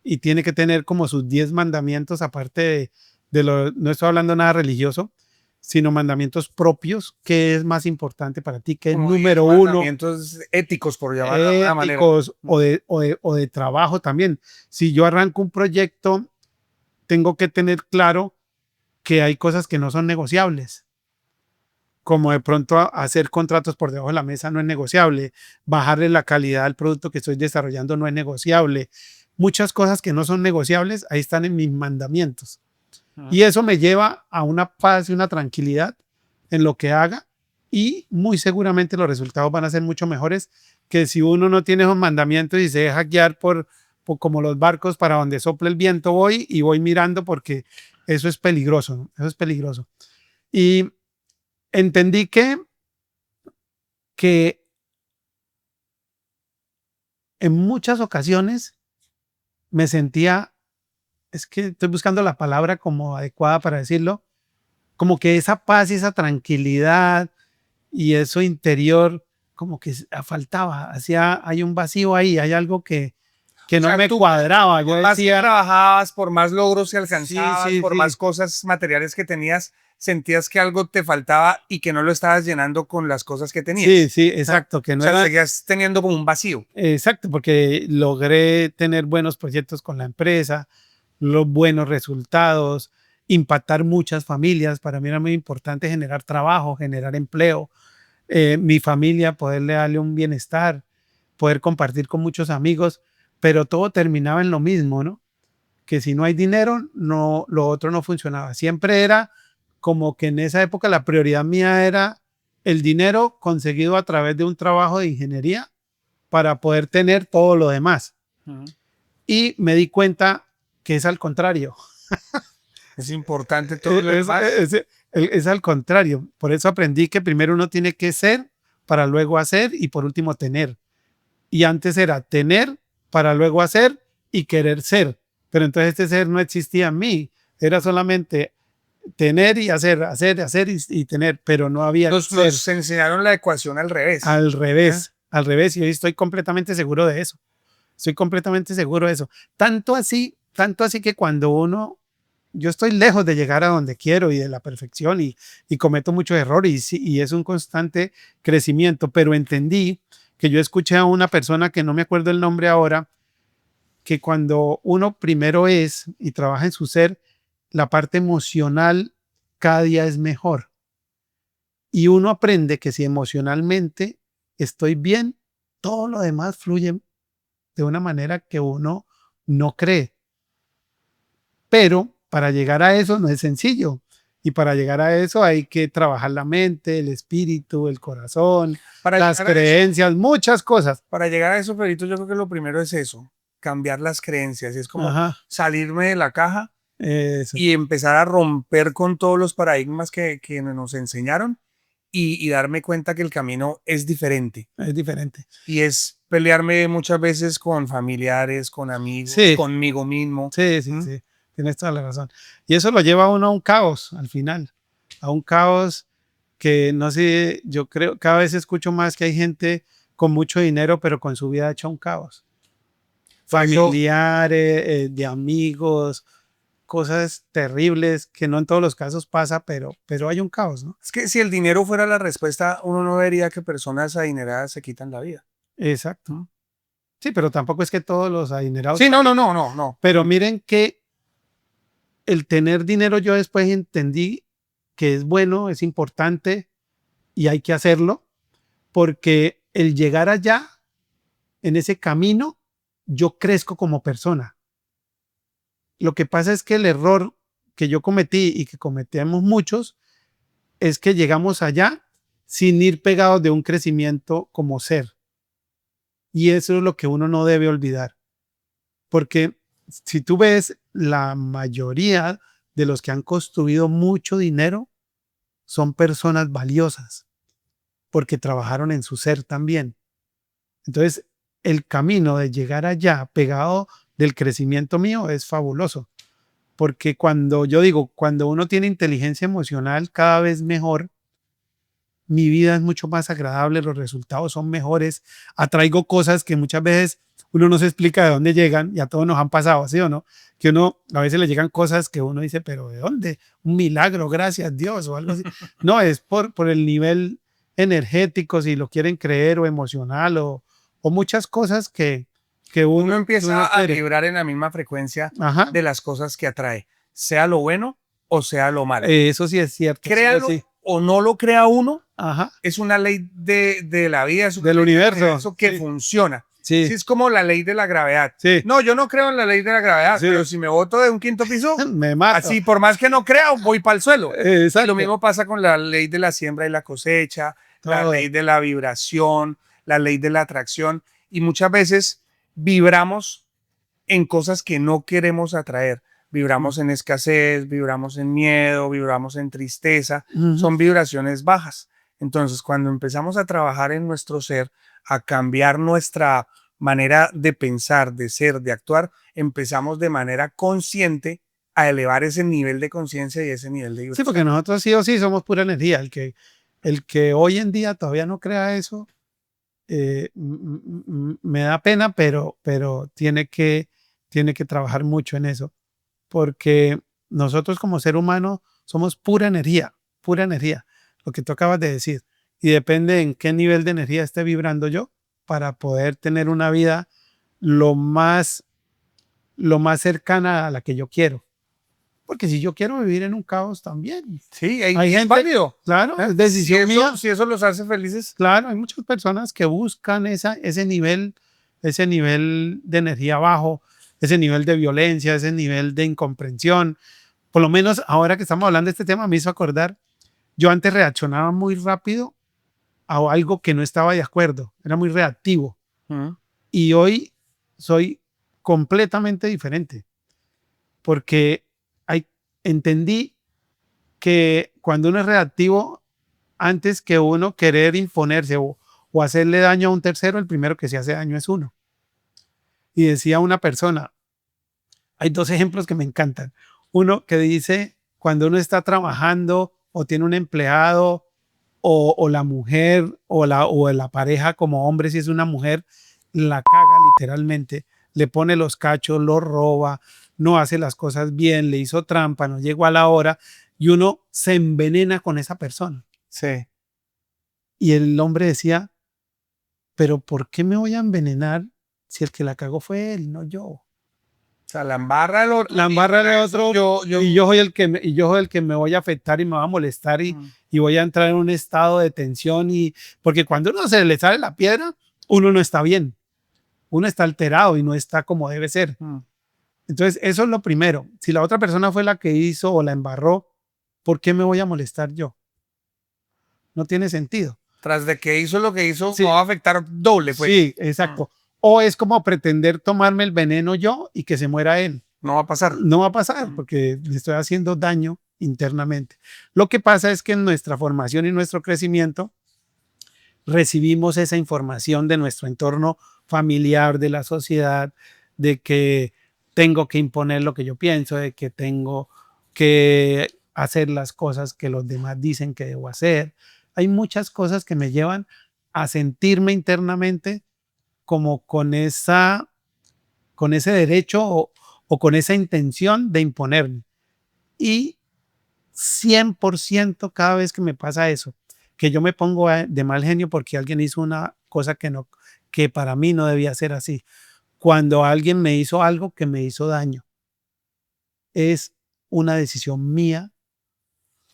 Speaker 2: y tiene que tener como sus 10 mandamientos, aparte no estoy hablando nada religioso, sino mandamientos propios, que es más importante para ti, que es
Speaker 1: Como 10
Speaker 2: número uno,
Speaker 1: mandamientos éticos, por llamarlo de alguna manera.
Speaker 2: éticos o de trabajo también. Si yo arranco un proyecto, tengo que tener claro que hay cosas que no son negociables, como de pronto hacer contratos por debajo de la mesa no es negociable, bajarle la calidad al producto que estoy desarrollando no es negociable. Muchas cosas que no son negociables, ahí están en mis mandamientos.
Speaker 1: Ujú.
Speaker 2: Y eso me lleva a una paz y una tranquilidad en lo que haga y muy seguramente los resultados van a ser mucho mejores que si uno no tiene esos mandamientos y se deja guiar por como los barcos para donde sople el viento voy y voy mirando porque eso es peligroso, ¿no? Eso es peligroso. Y entendí que en muchas ocasiones me sentía, es que estoy buscando la palabra como adecuada para decirlo, como que esa paz y esa tranquilidad y eso interior como que faltaba, hay un vacío ahí, hay algo que
Speaker 1: O
Speaker 2: no
Speaker 1: sea,
Speaker 2: me
Speaker 1: tú,
Speaker 2: cuadraba. Yo
Speaker 1: por más que
Speaker 2: decía,
Speaker 1: trabajabas, por más logros que
Speaker 2: sí,
Speaker 1: alcanzabas,
Speaker 2: sí,
Speaker 1: por más
Speaker 2: sí,
Speaker 1: cosas materiales que tenías, sentías que algo te faltaba y que no lo estabas llenando con las cosas que
Speaker 2: sí,
Speaker 1: tenías.
Speaker 2: sí,
Speaker 1: O sea,
Speaker 2: exacto, que
Speaker 1: o
Speaker 2: no
Speaker 1: sea,
Speaker 2: era,
Speaker 1: seguías teniendo como un vacío.
Speaker 2: exacto, porque logré tener buenos proyectos con la empresa, los buenos resultados, impactar muchas familias. Para mí era muy importante generar trabajo, generar empleo, mi familia, poderle darle un bienestar, poder compartir con muchos amigos, pero todo terminaba en lo mismo, ¿no? Que si no hay dinero, no, lo otro no funcionaba. Siempre era como que en esa época la prioridad mía era el dinero conseguido a través de un trabajo de ingeniería para poder tener todo lo demás.
Speaker 1: Ujú.
Speaker 2: Y me di cuenta que es al contrario.
Speaker 1: Es importante todo lo
Speaker 2: Es,
Speaker 1: demás.
Speaker 2: es al contrario. Por eso aprendí que primero uno tiene que ser para luego hacer y por último tener. Y antes era tener para luego hacer y querer ser. Pero entonces este ser no existía en mí. Era solamente tener y hacer, hacer y tener, pero no había ser.
Speaker 1: Nos enseñaron la ecuación al revés.
Speaker 2: Al
Speaker 1: ¿Eh?
Speaker 2: revés, al revés. Y hoy estoy completamente seguro de eso. Estoy completamente seguro de eso. Tanto así que cuando yo estoy lejos de llegar a donde quiero y de la perfección y cometo muchos errores y es un constante crecimiento, pero entendí que yo escuché a una persona que no me acuerdo el nombre ahora, que cuando uno primero es y trabaja en su ser, la parte emocional cada día es mejor. Y uno aprende que si emocionalmente estoy bien, todo lo demás fluye de una manera que uno no cree. Pero para llegar a eso no es sencillo. Y para llegar a eso hay que trabajar la mente, el espíritu, el corazón,
Speaker 1: Para
Speaker 2: las
Speaker 1: llegar a eso,
Speaker 2: creencias, muchas cosas.
Speaker 1: para llegar a eso, Pedrito, yo creo que lo primero es eso, cambiar las creencias. Es como
Speaker 2: Ajá,
Speaker 1: salirme de la caja
Speaker 2: eso,
Speaker 1: y empezar a romper con todos los paradigmas que nos enseñaron y darme cuenta que el camino es diferente.
Speaker 2: es diferente.
Speaker 1: Y es pelearme muchas veces con familiares, con amigos,
Speaker 2: Sí,
Speaker 1: conmigo mismo.
Speaker 2: sí, sí,
Speaker 1: ¿Mm?
Speaker 2: sí, tienes toda la razón. Y eso lo lleva a uno a un caos al final, a un caos que no sé, yo creo, cada vez escucho más que hay gente con mucho dinero, pero con su vida hecha un caos.
Speaker 1: Por eso,
Speaker 2: Familiares, de amigos, cosas terribles que no en todos los casos pasa, pero hay un caos, ¿no?
Speaker 1: es que si el dinero fuera la respuesta, uno no vería que personas adineradas se quitan la vida.
Speaker 2: Exacto.
Speaker 1: ¿Mm?
Speaker 2: Sí, pero tampoco es que todos los adinerados
Speaker 1: Sí, no, no,
Speaker 2: también.
Speaker 1: no, no, no.
Speaker 2: Pero miren que el tener dinero yo después entendí que es bueno, es importante y hay que hacerlo porque el llegar allá, en ese camino, yo crezco como persona. Lo que pasa es que el error que yo cometí y que cometemos muchos es que llegamos allá sin ir pegados de un crecimiento como ser. Y eso es lo que uno no debe olvidar. Porque si tú ves, la mayoría de los que han construido mucho dinero son personas valiosas porque trabajaron en su ser también. Entonces, el camino de llegar allá pegado del crecimiento mío es fabuloso. Porque cuando yo digo, cuando uno tiene inteligencia emocional cada vez mejor, mi vida es mucho más agradable, los resultados son mejores, atraigo cosas que muchas veces uno no se explica de dónde llegan y a todos nos han pasado, ¿sí o no? Que uno a veces le llegan cosas que uno dice, pero ¿de dónde? Un milagro, gracias Dios o algo así. No, es por el nivel energético, si lo quieren creer, o emocional, o muchas cosas que
Speaker 1: Uno
Speaker 2: uno
Speaker 1: empieza a
Speaker 2: quiere.
Speaker 1: vibrar en la misma frecuencia
Speaker 2: Ajá,
Speaker 1: de las cosas que atrae, sea lo bueno o sea lo malo.
Speaker 2: eso sí es cierto. Sí o
Speaker 1: Créalo
Speaker 2: sí.
Speaker 1: o no lo crea uno,
Speaker 2: Ajá,
Speaker 1: es una ley de la vida, es una
Speaker 2: del
Speaker 1: ley del
Speaker 2: universo.
Speaker 1: que
Speaker 2: Sí,
Speaker 1: funciona.
Speaker 2: sí,
Speaker 1: Sí, es como la ley de la gravedad.
Speaker 2: sí,
Speaker 1: No, yo no creo en la ley de la gravedad,
Speaker 2: sí.
Speaker 1: pero si me boto de un quinto piso,
Speaker 2: Me mato.
Speaker 1: así, por más que no crea, voy para el suelo. Y lo
Speaker 2: Exacto.
Speaker 1: mismo pasa con la ley de la siembra y la cosecha, la
Speaker 2: Todo.
Speaker 1: ley de la vibración, la ley de la atracción. Y muchas veces vibramos en cosas que no queremos atraer. Vibramos en escasez, vibramos en miedo, vibramos en tristeza.
Speaker 2: Ujú.
Speaker 1: Son vibraciones bajas. Entonces, cuando empezamos a trabajar en nuestro ser, a cambiar nuestra manera de pensar, de ser, de actuar, empezamos de manera consciente a elevar ese nivel de conciencia y ese nivel de
Speaker 2: Sí,
Speaker 1: vibración.
Speaker 2: porque nosotros sí o sí somos pura energía. El que hoy en día todavía no crea eso, me da pena, pero tiene que trabajar mucho en eso. Porque nosotros como ser humano somos pura energía, lo que tú acabas de decir. Y depende en qué nivel de energía esté vibrando yo para poder tener una vida lo más, lo más cercana a la que yo quiero. Porque si yo quiero vivir en un caos también.
Speaker 1: Sí,
Speaker 2: Hay
Speaker 1: es
Speaker 2: gente,
Speaker 1: válido.
Speaker 2: claro, es
Speaker 1: Si
Speaker 2: decisión mía.
Speaker 1: eso, si eso los hace felices,
Speaker 2: Claro, hay muchas personas que buscan ese nivel de energía bajo, ese nivel de violencia, ese nivel de incomprensión. Por lo menos ahora que estamos hablando de este tema, me hizo acordar, yo antes reaccionaba muy rápido a algo que no estaba de acuerdo, era muy reactivo. Y hoy soy completamente diferente, porque entendí que cuando uno es reactivo, antes que uno querer imponerse o hacerle daño a un tercero, el primero que se hace daño es uno. Y decía una persona, hay dos ejemplos que me encantan. Uno que dice, cuando uno está trabajando o tiene un empleado o la mujer o la pareja como hombre, si es una mujer, la caga literalmente, le pone los cachos, lo roba, no hace las cosas bien, le hizo trampa, no llegó a la hora y uno se envenena con esa persona.
Speaker 1: sí.
Speaker 2: Y el hombre decía, pero ¿por qué me voy a envenenar si el que la cagó fue él, no yo?
Speaker 1: O sea, la embarra el otro.
Speaker 2: La embarra de otro y yo soy el que me voy a afectar y me va a molestar y voy a entrar en un estado de tensión porque cuando uno se le sale la piedra, uno no está bien, uno está alterado y no está como debe ser. Entonces, eso es lo primero. Si la otra persona fue la que hizo o la embarró, ¿por qué me voy a molestar yo? No tiene sentido.
Speaker 1: Tras de que hizo lo que hizo,
Speaker 2: Sí.
Speaker 1: me va a afectar doble, pues.
Speaker 2: Sí, exacto. O es como pretender tomarme el veneno yo y que se muera él.
Speaker 1: No va a pasar.
Speaker 2: No va a pasar porque le estoy haciendo daño internamente. Lo que pasa es que en nuestra formación y nuestro crecimiento recibimos esa información de nuestro entorno familiar, de la sociedad, de que tengo que imponer lo que yo pienso, de que tengo que hacer las cosas que los demás dicen que debo hacer. Hay muchas cosas que me llevan a sentirme internamente como con ese derecho o con esa intención de imponerme. Y 100% cada vez que me pasa eso, que yo me pongo de mal genio porque alguien hizo una cosa que para mí no debía ser así. Cuando alguien me hizo algo que me hizo daño, es una decisión mía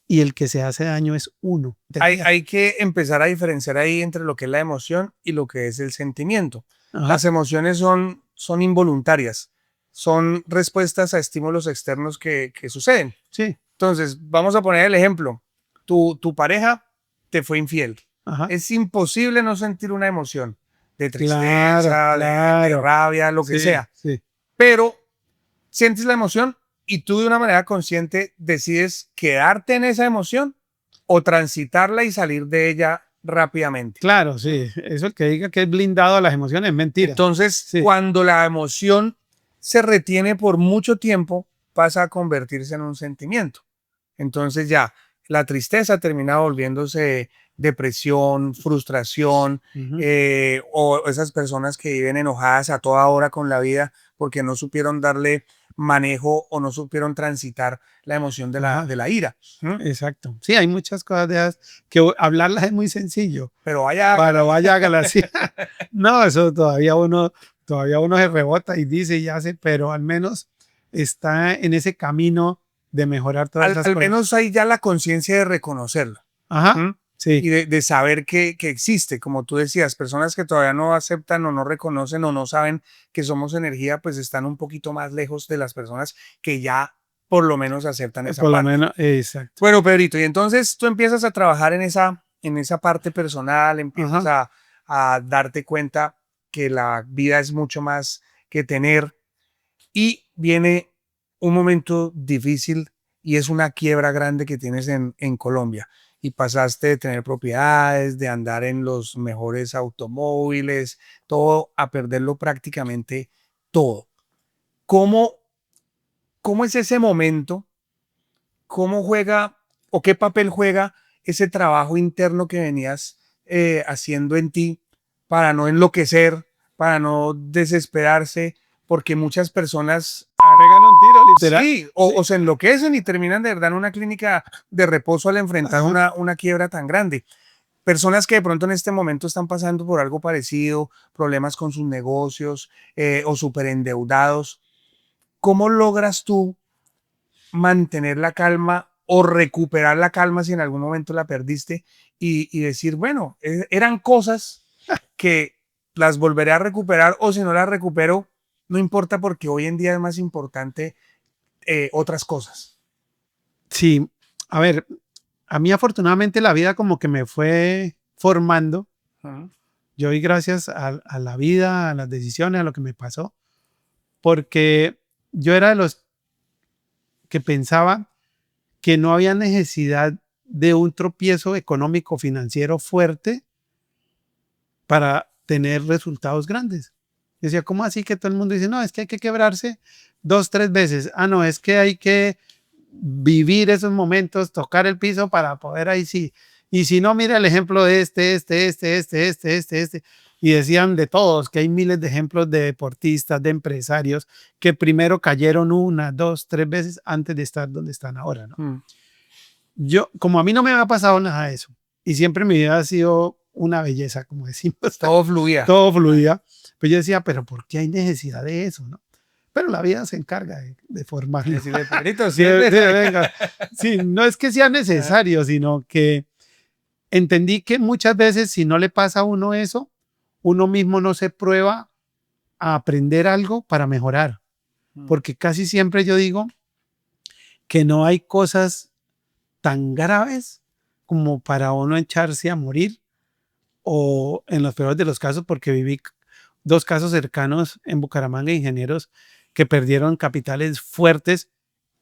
Speaker 2: y el que se hace daño es uno.
Speaker 1: Hay que empezar a diferenciar ahí entre lo que es la emoción y lo que es el sentimiento.
Speaker 2: Ajá.
Speaker 1: Las emociones son involuntarias, son respuestas a estímulos externos que suceden.
Speaker 2: Sí.
Speaker 1: Entonces, vamos a poner el ejemplo. Tu pareja te fue infiel.
Speaker 2: Ajá.
Speaker 1: Es imposible no sentir una emoción de tristeza,
Speaker 2: Claro,
Speaker 1: de
Speaker 2: claro.
Speaker 1: rabia, lo que
Speaker 2: Sí,
Speaker 1: sea.
Speaker 2: sí.
Speaker 1: Pero sientes la emoción y tú de una manera consciente decides quedarte en esa emoción o transitarla y salir de ella rápidamente.
Speaker 2: Claro, sí. Eso el que diga que es blindado a las emociones es mentira.
Speaker 1: Entonces,
Speaker 2: Sí.
Speaker 1: cuando la emoción se retiene por mucho tiempo, pasa a convertirse en un sentimiento. Entonces ya la tristeza termina volviéndose depresión, frustración, o esas personas que viven enojadas a toda hora con la vida porque no supieron darle manejo o no supieron transitar la emoción de
Speaker 2: Ajá.
Speaker 1: de la ira.
Speaker 2: Exacto. Sí, hay muchas cosas de esas que hablarlas es muy sencillo.
Speaker 1: Pero vaya,
Speaker 2: Para vaya hágala así. No, eso todavía uno se rebota y dice y hace, pero al menos está en ese camino de mejorar todas esas
Speaker 1: al
Speaker 2: cosas.
Speaker 1: menos hay ya la conciencia de reconocerlo.
Speaker 2: Ajá.
Speaker 1: ¿Mm?
Speaker 2: Sí.
Speaker 1: Y de saber que existe, como tú decías, personas que todavía no aceptan o no reconocen o no saben que somos energía, pues están un poquito más lejos de las personas que ya por lo menos aceptan esa
Speaker 2: Por lo
Speaker 1: parte.
Speaker 2: menos, exacto.
Speaker 1: Bueno, Pedrito, y entonces tú empiezas a trabajar en esa parte personal, empiezas a darte cuenta que la vida es mucho más que tener, y viene un momento difícil y es una quiebra grande que tienes en Colombia. Y pasaste de tener propiedades, de andar en los mejores automóviles, todo, a perderlo prácticamente todo. ¿Cómo, cómo es ese momento? ¿Cómo juega o qué papel juega ese trabajo interno que venías haciendo en ti para no enloquecer, para no desesperarse? Porque muchas personas
Speaker 2: Pegan un tiro, literal.
Speaker 1: sí, o se enloquecen y terminan de verdad en una clínica de reposo al enfrentar
Speaker 2: Ajá.
Speaker 1: una quiebra tan grande. Personas que de pronto en este momento están pasando por algo parecido, problemas con sus negocios o súper endeudados. ¿Cómo logras tú mantener la calma o recuperar la calma si en algún momento la perdiste y decir, bueno, eran cosas que las volveré a recuperar, o si no las recupero, no importa porque hoy en día es más importante otras cosas?
Speaker 2: Sí, a ver, a mí afortunadamente la vida como que me fue formando.
Speaker 1: Ujú.
Speaker 2: Yo doy gracias a la vida, a las decisiones, a lo que me pasó, porque yo era de los que pensaba que no había necesidad de un tropiezo económico financiero fuerte para tener resultados grandes. Decía, ¿cómo así que todo el mundo dice, no, es que hay que quebrarse 2, 3 veces? Ah, no, es que hay que vivir esos momentos, tocar el piso para poder ahí sí. Y si no, mira el ejemplo de este. Y decían de todos, que hay miles de ejemplos de deportistas, de empresarios, que primero cayeron 1, 2, 3 veces antes de estar donde están ahora, ¿no?
Speaker 1: Mm.
Speaker 2: Yo, como a mí no me había pasado nada de eso, y siempre mi vida ha sido una belleza, como decimos,
Speaker 1: Todo fluía.
Speaker 2: todo fluía, pues yo decía, pero ¿por qué hay necesidad de eso, no? Pero la vida se encarga de formarlo.
Speaker 1: Decirle, Pedrito,
Speaker 2: Sí,
Speaker 1: sí,
Speaker 2: venga. Sí, no es que sea necesario, sino que entendí que muchas veces si no le pasa a uno eso, uno mismo no se prueba a aprender algo para mejorar. Porque casi siempre yo digo que no hay cosas tan graves como para uno echarse a morir, o en los peores de los casos, porque viví 2 casos cercanos en Bucaramanga, ingenieros que perdieron capitales fuertes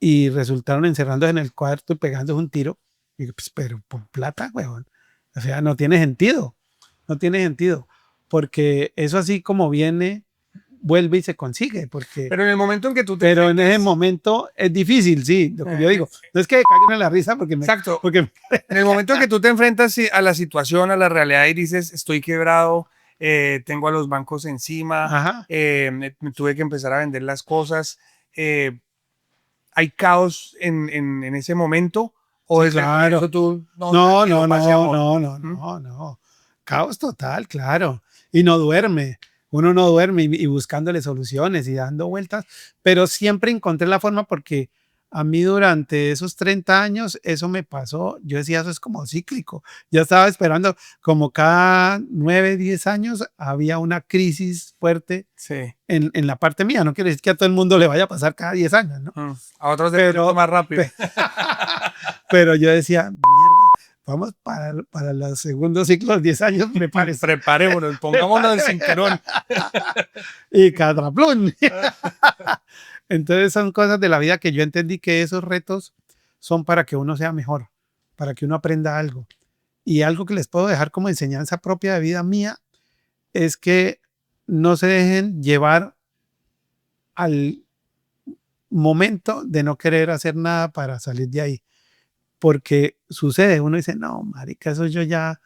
Speaker 2: y resultaron encerrándose en el cuarto y pegándose un tiro. Y digo, pues, pero por plata, huevón. O sea, no tiene sentido. No tiene sentido. Porque eso así como viene, vuelve y se consigue. Porque,
Speaker 1: Pero en el momento en que tú te
Speaker 2: pero en ese
Speaker 1: enfrentas,
Speaker 2: momento es difícil, sí. Lo que yo digo. No es que caigan en la risa
Speaker 1: exacto,
Speaker 2: porque
Speaker 1: en el momento en que tú te enfrentas a la situación, a la realidad y dices, estoy quebrado, tengo a los bancos encima,
Speaker 2: ajá.
Speaker 1: me tuve que empezar a vender las cosas, ¿hay caos en ese momento? ¿O
Speaker 2: Sí,
Speaker 1: es eso
Speaker 2: claro.
Speaker 1: tú, no,
Speaker 2: No,
Speaker 1: tranquilo,
Speaker 2: no,
Speaker 1: paz y
Speaker 2: no,
Speaker 1: amor?
Speaker 2: no, no,
Speaker 1: ¿Mm?
Speaker 2: no, no. Caos total, claro. Y no duerme. Uno no duerme y buscándole soluciones y dando vueltas, pero siempre encontré la forma porque a mí durante esos 30 años eso me pasó. Yo decía, eso es como cíclico. Ya estaba esperando, como cada 9, 10 años había una crisis fuerte
Speaker 1: Sí.
Speaker 2: en la parte mía. No quiere decir que a todo el mundo le vaya a pasar cada 10 años, ¿no?
Speaker 1: A otros de pronto
Speaker 2: Pero,
Speaker 1: más rápido.
Speaker 2: pero yo decía, mierda, vamos para los segundos ciclos, 10 años, prepárese.
Speaker 1: Preparémonos, pongámonos el cinturón.
Speaker 2: Y cataplum. Entonces son cosas de la vida que yo entendí que esos retos son para que uno sea mejor, para que uno aprenda algo. Y algo que les puedo dejar como enseñanza propia de vida mía es que no se dejen llevar al momento de no querer hacer nada para salir de ahí. Porque sucede, uno dice, no, marica, eso yo ya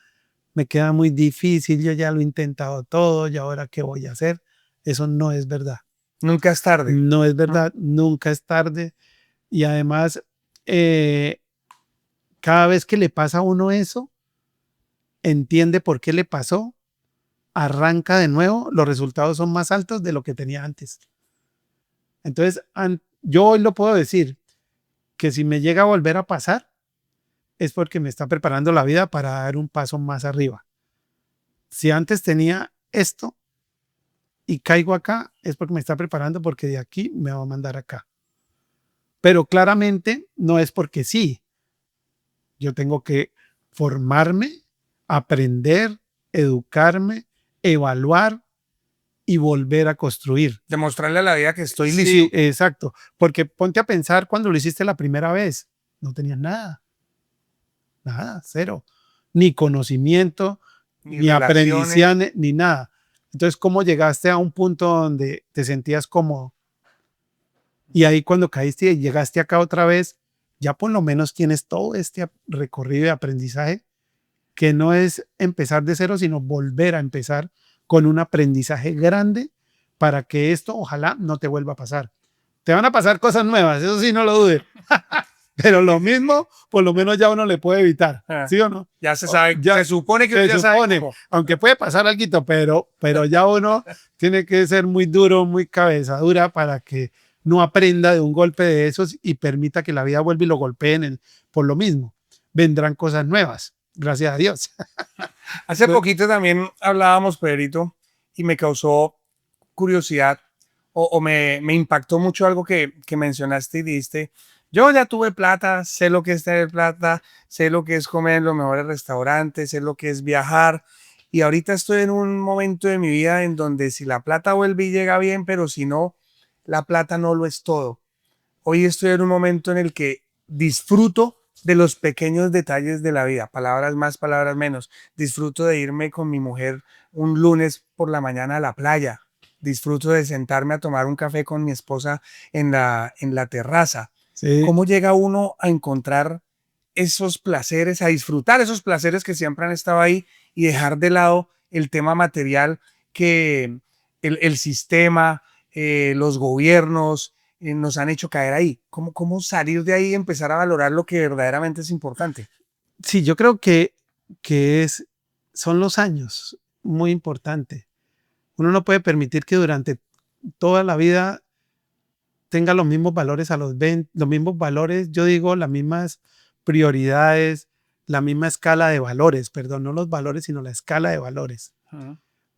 Speaker 2: me queda muy difícil, yo ya lo he intentado todo, y ahora qué voy a hacer. Eso no es verdad.
Speaker 1: Nunca es tarde.
Speaker 2: No es verdad, nunca es tarde. Y además, cada vez que le pasa a uno eso, entiende por qué le pasó, arranca de nuevo, los resultados son más altos de lo que tenía antes. Entonces, yo hoy lo puedo decir, que si me llega a volver a pasar, es porque me está preparando la vida para dar un paso más arriba. Si antes tenía esto y caigo acá, es porque me está preparando porque de aquí me va a mandar acá. Pero claramente no es porque sí. Yo tengo que formarme, aprender, educarme, evaluar y volver a construir.
Speaker 1: Demostrarle a la vida que estoy listo.
Speaker 2: Sí, exacto. Porque ponte a pensar cuando lo hiciste la primera vez. No tenías nada. Nada, cero. Ni conocimiento, ni aprendizaje, ni nada. Entonces, ¿cómo llegaste a un punto donde te sentías cómodo? Y ahí cuando caíste y llegaste acá otra vez, ya por lo menos tienes todo este recorrido de aprendizaje que no es empezar de cero, sino volver a empezar con un aprendizaje grande para que esto ojalá no te vuelva a pasar. Te van a pasar cosas nuevas, eso sí, no lo dudes. Pero lo mismo, por lo menos ya uno le puede evitar, ¿sí o no?
Speaker 1: Ya se sabe,
Speaker 2: ya,
Speaker 1: se supone que ya sabe.
Speaker 2: Aunque puede pasar algo, pero ya uno tiene que ser muy duro, muy cabeza dura para que no aprenda de un golpe de esos y permita que la vida vuelva y lo golpee por lo mismo. Vendrán cosas nuevas, gracias a Dios.
Speaker 1: Hace poquito también hablábamos, Pedrito, y me causó curiosidad o me impactó mucho algo que mencionaste y dijiste. Yo ya tuve plata, sé lo que es tener plata, sé lo que es comer en los mejores restaurantes, sé lo que es viajar. Y ahorita estoy en un momento de mi vida en donde si la plata vuelve y llega bien, pero si no, la plata no lo es todo. Hoy estoy en un momento en el que disfruto de los pequeños detalles de la vida, palabras más, palabras menos. Disfruto de irme con mi mujer un lunes por la mañana a la playa. Disfruto de sentarme a tomar un café con mi esposa en la terraza.
Speaker 2: Sí.
Speaker 1: ¿Cómo llega uno a encontrar esos placeres, a disfrutar esos placeres que siempre han estado ahí y dejar de lado el tema material que el sistema, los gobiernos nos han hecho caer ahí? ¿Cómo salir de ahí y empezar a valorar lo que verdaderamente es importante?
Speaker 2: Sí, yo creo que son los años muy importante. Uno no puede permitir que durante toda la vida tenga los mismos valores a los 20, los mismos valores, yo digo, las mismas prioridades, la misma escala de valores, perdón, no los valores, sino la escala de valores.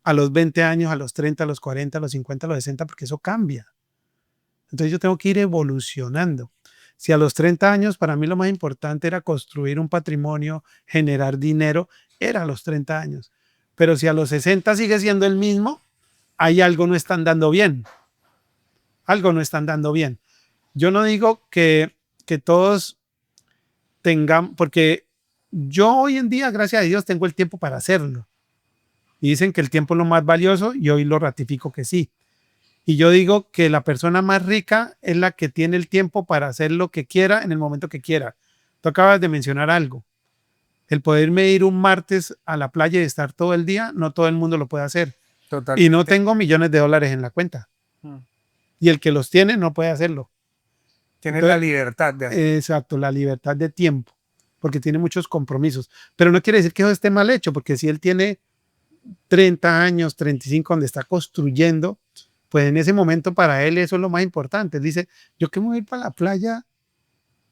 Speaker 2: A los 20 años, a los 30, a los 40, a los 50, a los 60, porque eso cambia. Entonces yo tengo que ir evolucionando. Si a los 30 años para mí lo más importante era construir un patrimonio, generar dinero, era a los 30 años. Pero si a los 60 sigue siendo el mismo, ahí algo no está andando bien. Algo no está andando bien. Yo no digo que todos tengan, porque yo hoy en día, gracias a Dios, tengo el tiempo para hacerlo. Y dicen que el tiempo es lo más valioso y hoy lo ratifico que sí. Y yo digo que la persona más rica es la que tiene el tiempo para hacer lo que quiera en el momento que quiera. Tú acabas de mencionar algo. El poderme ir un martes a la playa y estar todo el día, no todo el mundo lo puede hacer. Totalmente. Y no tengo millones de dólares en la cuenta. Y el que los tiene no puede hacerlo.
Speaker 1: Tiene la libertad de hacerlo.
Speaker 2: Exacto, la libertad de tiempo, porque tiene muchos compromisos. Pero no quiere decir que eso esté mal hecho, porque si él tiene 30 años, 35, donde está construyendo, pues en ese momento para él eso es lo más importante. Él dice, yo qué me voy a ir para la playa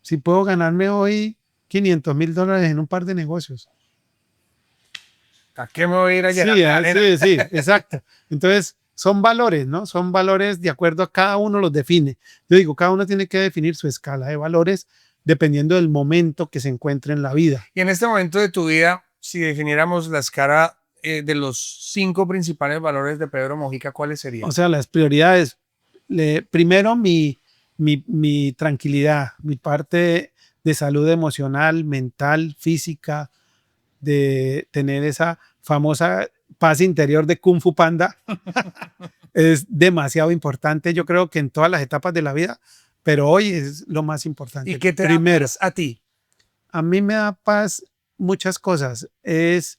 Speaker 2: si puedo ganarme hoy $500,000 en un par de negocios.
Speaker 1: ¿A qué me voy a ir a llegar?
Speaker 2: Sí, exacto. Entonces, son valores, ¿no? Son valores de acuerdo a cada uno los define. Yo digo, cada uno tiene que definir su escala de valores dependiendo del momento que se encuentre en la vida.
Speaker 1: Y en este momento de tu vida, si definiéramos la escala de los 5 principales valores de Pedro Mojica, ¿cuáles serían?
Speaker 2: O sea, las prioridades. Primero, mi tranquilidad, mi parte de salud emocional, mental, física, de tener esa famosa paz interior de Kung Fu Panda es demasiado importante. Yo creo que en todas las etapas de la vida, pero hoy es lo más importante.
Speaker 1: ¿Y qué te
Speaker 2: Primero,
Speaker 1: da paz a ti?
Speaker 2: a mí me da paz muchas cosas. Es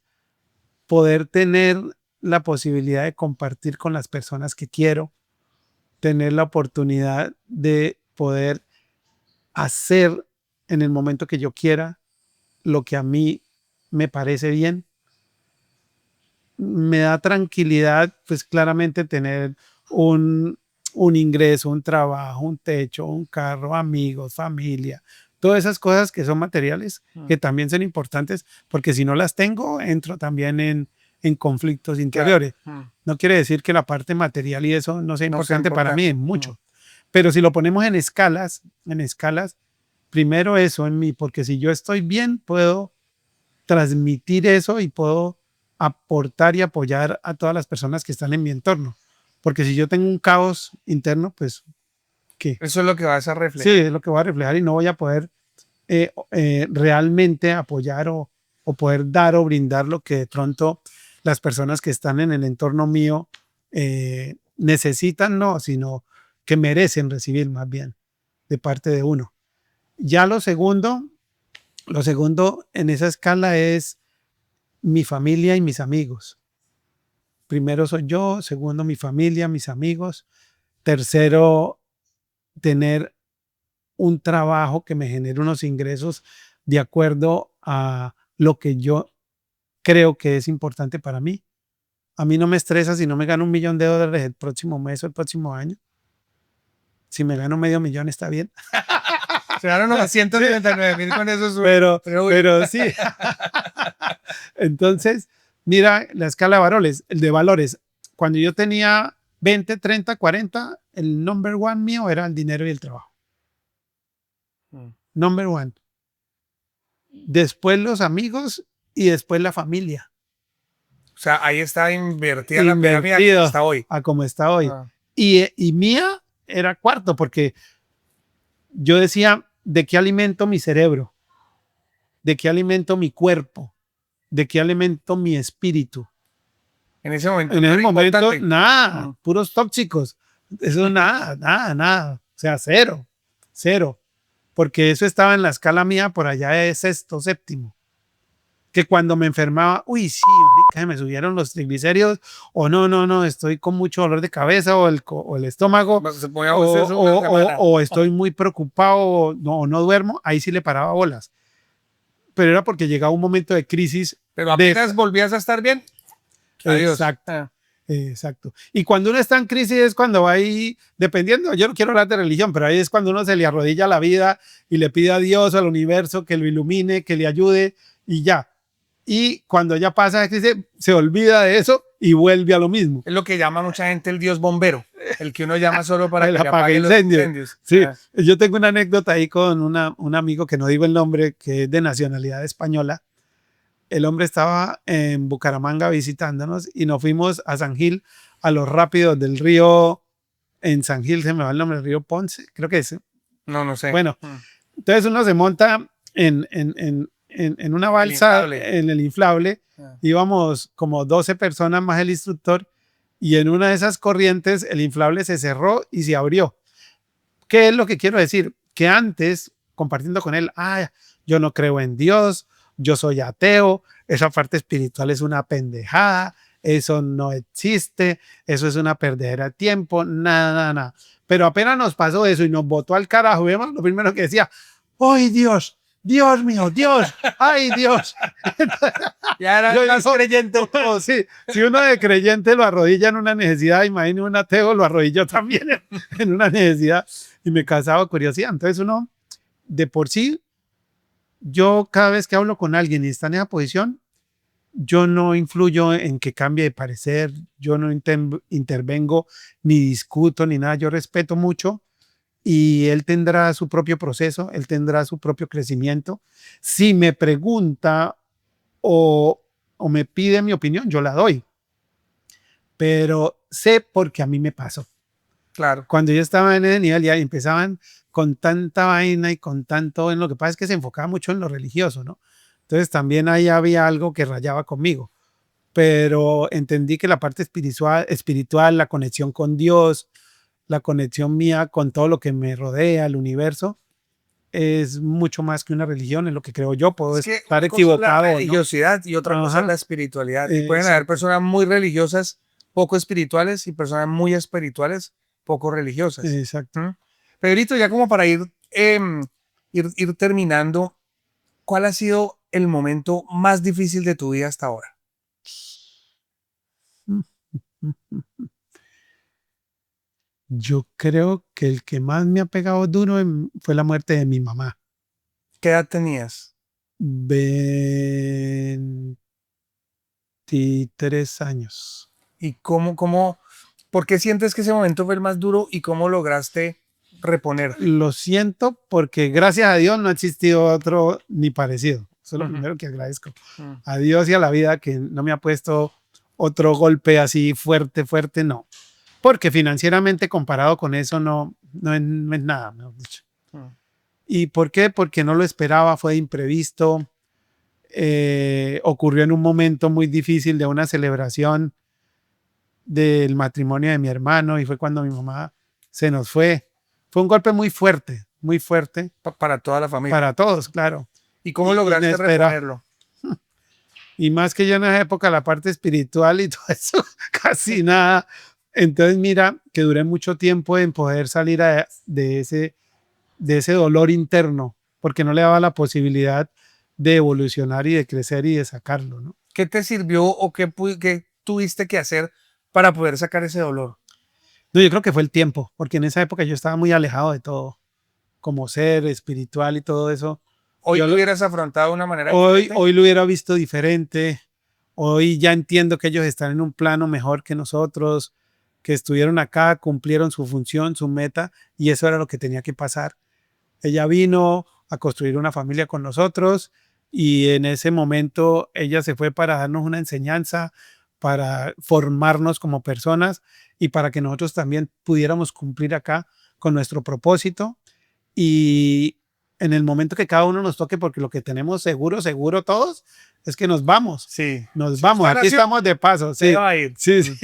Speaker 2: poder tener la posibilidad de compartir con las personas que quiero, tener la oportunidad de poder hacer en el momento que yo quiera lo que a mí me parece bien. Me da tranquilidad, pues claramente tener un ingreso, un trabajo, un techo, un carro, amigos, familia, todas esas cosas que son materiales, que también son importantes, porque si no las tengo, entro también en conflictos interiores. No quiere decir que la parte material y eso no sea importante para mí, mucho. Pero si lo ponemos en escalas, primero eso en mí, porque si yo estoy bien, puedo transmitir eso y puedo aportar y apoyar a todas las personas que están en mi entorno. Porque si yo tengo un caos interno, pues, ¿qué?
Speaker 1: Eso es lo que vas a reflejar.
Speaker 2: Sí, es lo que voy a reflejar y no voy a poder realmente apoyar o poder dar o brindar lo que de pronto las personas que están en el entorno mío necesitan, no, sino que merecen recibir más bien de parte de uno. Ya lo segundo en esa escala es mi familia y mis amigos. Primero soy yo, segundo mi familia, mis amigos, tercero tener un trabajo que me genere unos ingresos de acuerdo a lo que yo creo que es importante para mí. A mí no me estresa si no me gano $1.000.000 el próximo mes o el próximo año. Si me gano $500.000 está bien.
Speaker 1: Se ganaron 999,000 con eso.
Speaker 2: Pero sí. Entonces, mira la escala de valores. Cuando yo tenía 20, 30, 40, el number one mío era el dinero y el trabajo. Number one. Después los amigos y después la familia.
Speaker 1: O sea, ahí está invertida la pirámide hasta hoy.
Speaker 2: A como está hoy. Y mía era cuarto, porque yo decía, ¿de qué alimento mi cerebro? ¿De qué alimento mi cuerpo? ¿De qué alimento mi espíritu?
Speaker 1: En ese momento.
Speaker 2: Nada, puros tóxicos. Eso nada. O sea, cero. Porque eso estaba en la escala mía por allá de sexto, séptimo. Que cuando me enfermaba, uy, sí, marica, me subieron los triglicéridos, o no, estoy con mucho dolor de cabeza, o el estómago, o estoy muy preocupado, o no duermo, ahí sí le paraba bolas. Pero era porque llegaba un momento de crisis.
Speaker 1: Pero apenas volvías a estar bien. Adiós.
Speaker 2: Exacto. Y cuando uno está en crisis es cuando va ahí, dependiendo, yo no quiero hablar de religión, pero ahí es cuando uno se le arrodilla a la vida y le pide a Dios, al universo, que lo ilumine, que le ayude y ya. Y cuando ya pasa la crisis, se olvida de eso y vuelve a lo mismo.
Speaker 1: Es lo que llama mucha gente el Dios bombero, el que uno llama solo para
Speaker 2: que
Speaker 1: apague
Speaker 2: los incendios. Sí, yo tengo una anécdota ahí con un amigo que no digo el nombre, que es de nacionalidad española. El hombre estaba en Bucaramanga visitándonos y nos fuimos a San Gil, a los rápidos del río. En San Gil se me va el nombre, el río Ponce, creo que es.
Speaker 1: No sé.
Speaker 2: Bueno, entonces uno se monta en una balsa, en el inflable. Íbamos como 12 personas más el instructor y en una de esas corrientes el inflable se cerró y se abrió. ¿Qué es lo que quiero decir? Que antes, compartiendo con él, yo no creo en Dios, yo soy ateo, esa parte espiritual es una pendejada, eso no existe, eso es una perdedera de tiempo, nada. Pero apenas nos pasó eso y nos botó al carajo, vemos lo primero que decía, ¡ay Dios! Dios mío, Dios, ay Dios.
Speaker 1: Ya era más creyente.
Speaker 2: Sí, si uno de creyente lo arrodilla en una necesidad, imagínate un ateo lo arrodilló también en una necesidad y me causaba curiosidad. Entonces uno, de por sí, yo cada vez que hablo con alguien y está en esa posición, yo no influyo en que cambie de parecer, yo no intervengo ni discuto ni nada, yo respeto mucho. Y él tendrá su propio proceso, él tendrá su propio crecimiento. Si me pregunta o me pide mi opinión, yo la doy. Pero sé porque a mí me pasó.
Speaker 1: Claro.
Speaker 2: Cuando yo estaba en ese nivel ya empezaban con tanta vaina y con tanto, en lo que pasa es que se enfocaba mucho en lo religioso, ¿no? Entonces también ahí había algo que rayaba conmigo. Pero entendí que la parte espiritual, la conexión con Dios, la conexión mía con todo lo que me rodea, el universo, es mucho más que una religión, es lo que creo yo. Puedo
Speaker 1: Es que
Speaker 2: estar
Speaker 1: una cosa es la
Speaker 2: equivocado, ¿no?
Speaker 1: religiosidad y otra cosa es
Speaker 2: Ajá,
Speaker 1: la espiritualidad. Y pueden haber
Speaker 2: exacto.
Speaker 1: personas muy religiosas, poco espirituales, y personas muy espirituales, poco religiosas.
Speaker 2: Exacto.
Speaker 1: ¿Mm? Pedrito, ya como para ir terminando, ¿cuál ha sido el momento más difícil de tu vida hasta ahora?
Speaker 2: Yo creo que el que más me ha pegado duro fue la muerte de mi mamá.
Speaker 1: ¿Qué edad tenías?
Speaker 2: 23 años.
Speaker 1: ¿Y por qué sientes que ese momento fue el más duro y cómo lograste reponerte?
Speaker 2: Lo siento porque gracias a Dios no ha existido otro ni parecido. Eso es lo
Speaker 1: Ujú.
Speaker 2: primero que agradezco.
Speaker 1: Mm.
Speaker 2: A Dios y a la vida que no me ha puesto otro golpe así fuerte, fuerte, no. Porque financieramente comparado con eso no es nada, mejor dicho.
Speaker 1: Mm.
Speaker 2: ¿Y por qué? Porque no lo esperaba, fue imprevisto, ocurrió en un momento muy difícil de una celebración del matrimonio de mi hermano y fue cuando mi mamá se nos fue. Fue un golpe muy fuerte
Speaker 1: Para toda la familia.
Speaker 2: para todos, claro.
Speaker 1: ¿Y cómo lograste
Speaker 2: Inesperado.
Speaker 1: reponerlo?
Speaker 2: Y más que yo en esa época, la parte espiritual y todo eso, casi nada. Entonces, mira, que duré mucho tiempo en poder salir de ese dolor interno, porque no le daba la posibilidad de evolucionar y de crecer y de sacarlo, ¿no?
Speaker 1: ¿Qué te sirvió o qué tuviste que hacer para poder sacar ese dolor?
Speaker 2: No, yo creo que fue el tiempo, porque en esa época yo estaba muy alejado de todo, como ser espiritual y todo eso.
Speaker 1: ¿Hoy
Speaker 2: Yo
Speaker 1: lo
Speaker 2: lo-
Speaker 1: hubieras afrontado de una manera
Speaker 2: hoy,
Speaker 1: diferente?
Speaker 2: hoy lo hubiera visto diferente. Hoy ya entiendo que ellos están en un plano mejor que nosotros, que estuvieron acá, cumplieron su función, su meta, y eso era lo que tenía que pasar. Ella vino a construir una familia con nosotros y en ese momento ella se fue para darnos una enseñanza, para formarnos como personas y para que nosotros también pudiéramos cumplir acá con nuestro propósito. Y en el momento que cada uno nos toque, porque lo que tenemos seguro, seguro todos, es que nos vamos.
Speaker 1: Sí.
Speaker 2: Nos
Speaker 1: Si
Speaker 2: vamos,
Speaker 1: usted
Speaker 2: aquí
Speaker 1: nació,
Speaker 2: estamos de paso.
Speaker 1: se
Speaker 2: Sí,
Speaker 1: va a ir.
Speaker 2: sí, sí.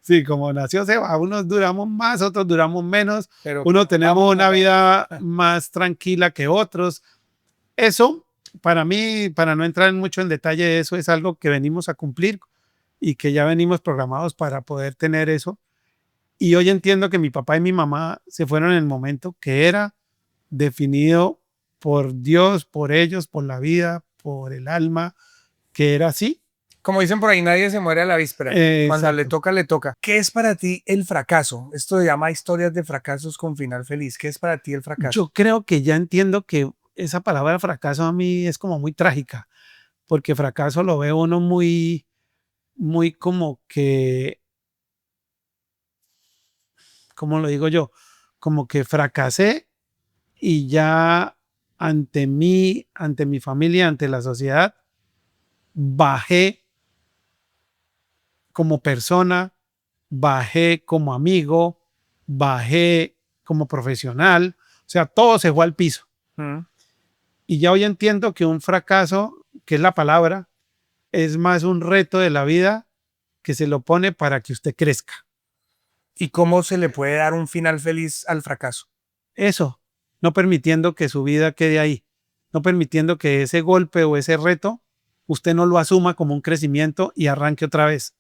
Speaker 2: Sí, como nació se va, unos duramos más, otros duramos menos,
Speaker 1: Pero
Speaker 2: unos tenemos
Speaker 1: vamos,
Speaker 2: una
Speaker 1: nos
Speaker 2: vida
Speaker 1: vamos.
Speaker 2: más tranquila que otros. Eso, para mí, para no entrar mucho en detalle, eso es algo que venimos a cumplir y que ya venimos programados para poder tener eso. Y hoy entiendo que mi papá y mi mamá se fueron en el momento que era definido por Dios, por ellos, por la vida, por el alma, que era así.
Speaker 1: Como dicen por ahí, nadie se muere a la víspera. Cuando le
Speaker 2: Exacto.
Speaker 1: toca, le toca. ¿Qué es para ti el fracaso? Esto se llama historias de fracasos con final feliz. ¿Qué es para ti el fracaso?
Speaker 2: Yo creo que ya entiendo que esa palabra fracaso a mí es como muy trágica, porque fracaso lo ve uno muy, muy como que, ¿cómo lo digo yo? Como que fracasé y ya ante mí, ante mi familia, ante la sociedad, bajé como persona, bajé como amigo, bajé como profesional, o sea, todo se fue al piso.
Speaker 1: Mm.
Speaker 2: Y ya hoy entiendo que un fracaso, que es la palabra, es más un reto de la vida que se lo pone para que usted crezca.
Speaker 1: ¿Y cómo se le puede dar un final feliz al fracaso?
Speaker 2: Eso, no permitiendo que su vida quede ahí, no permitiendo que ese golpe o ese reto usted no lo asuma como un crecimiento y arranque otra vez.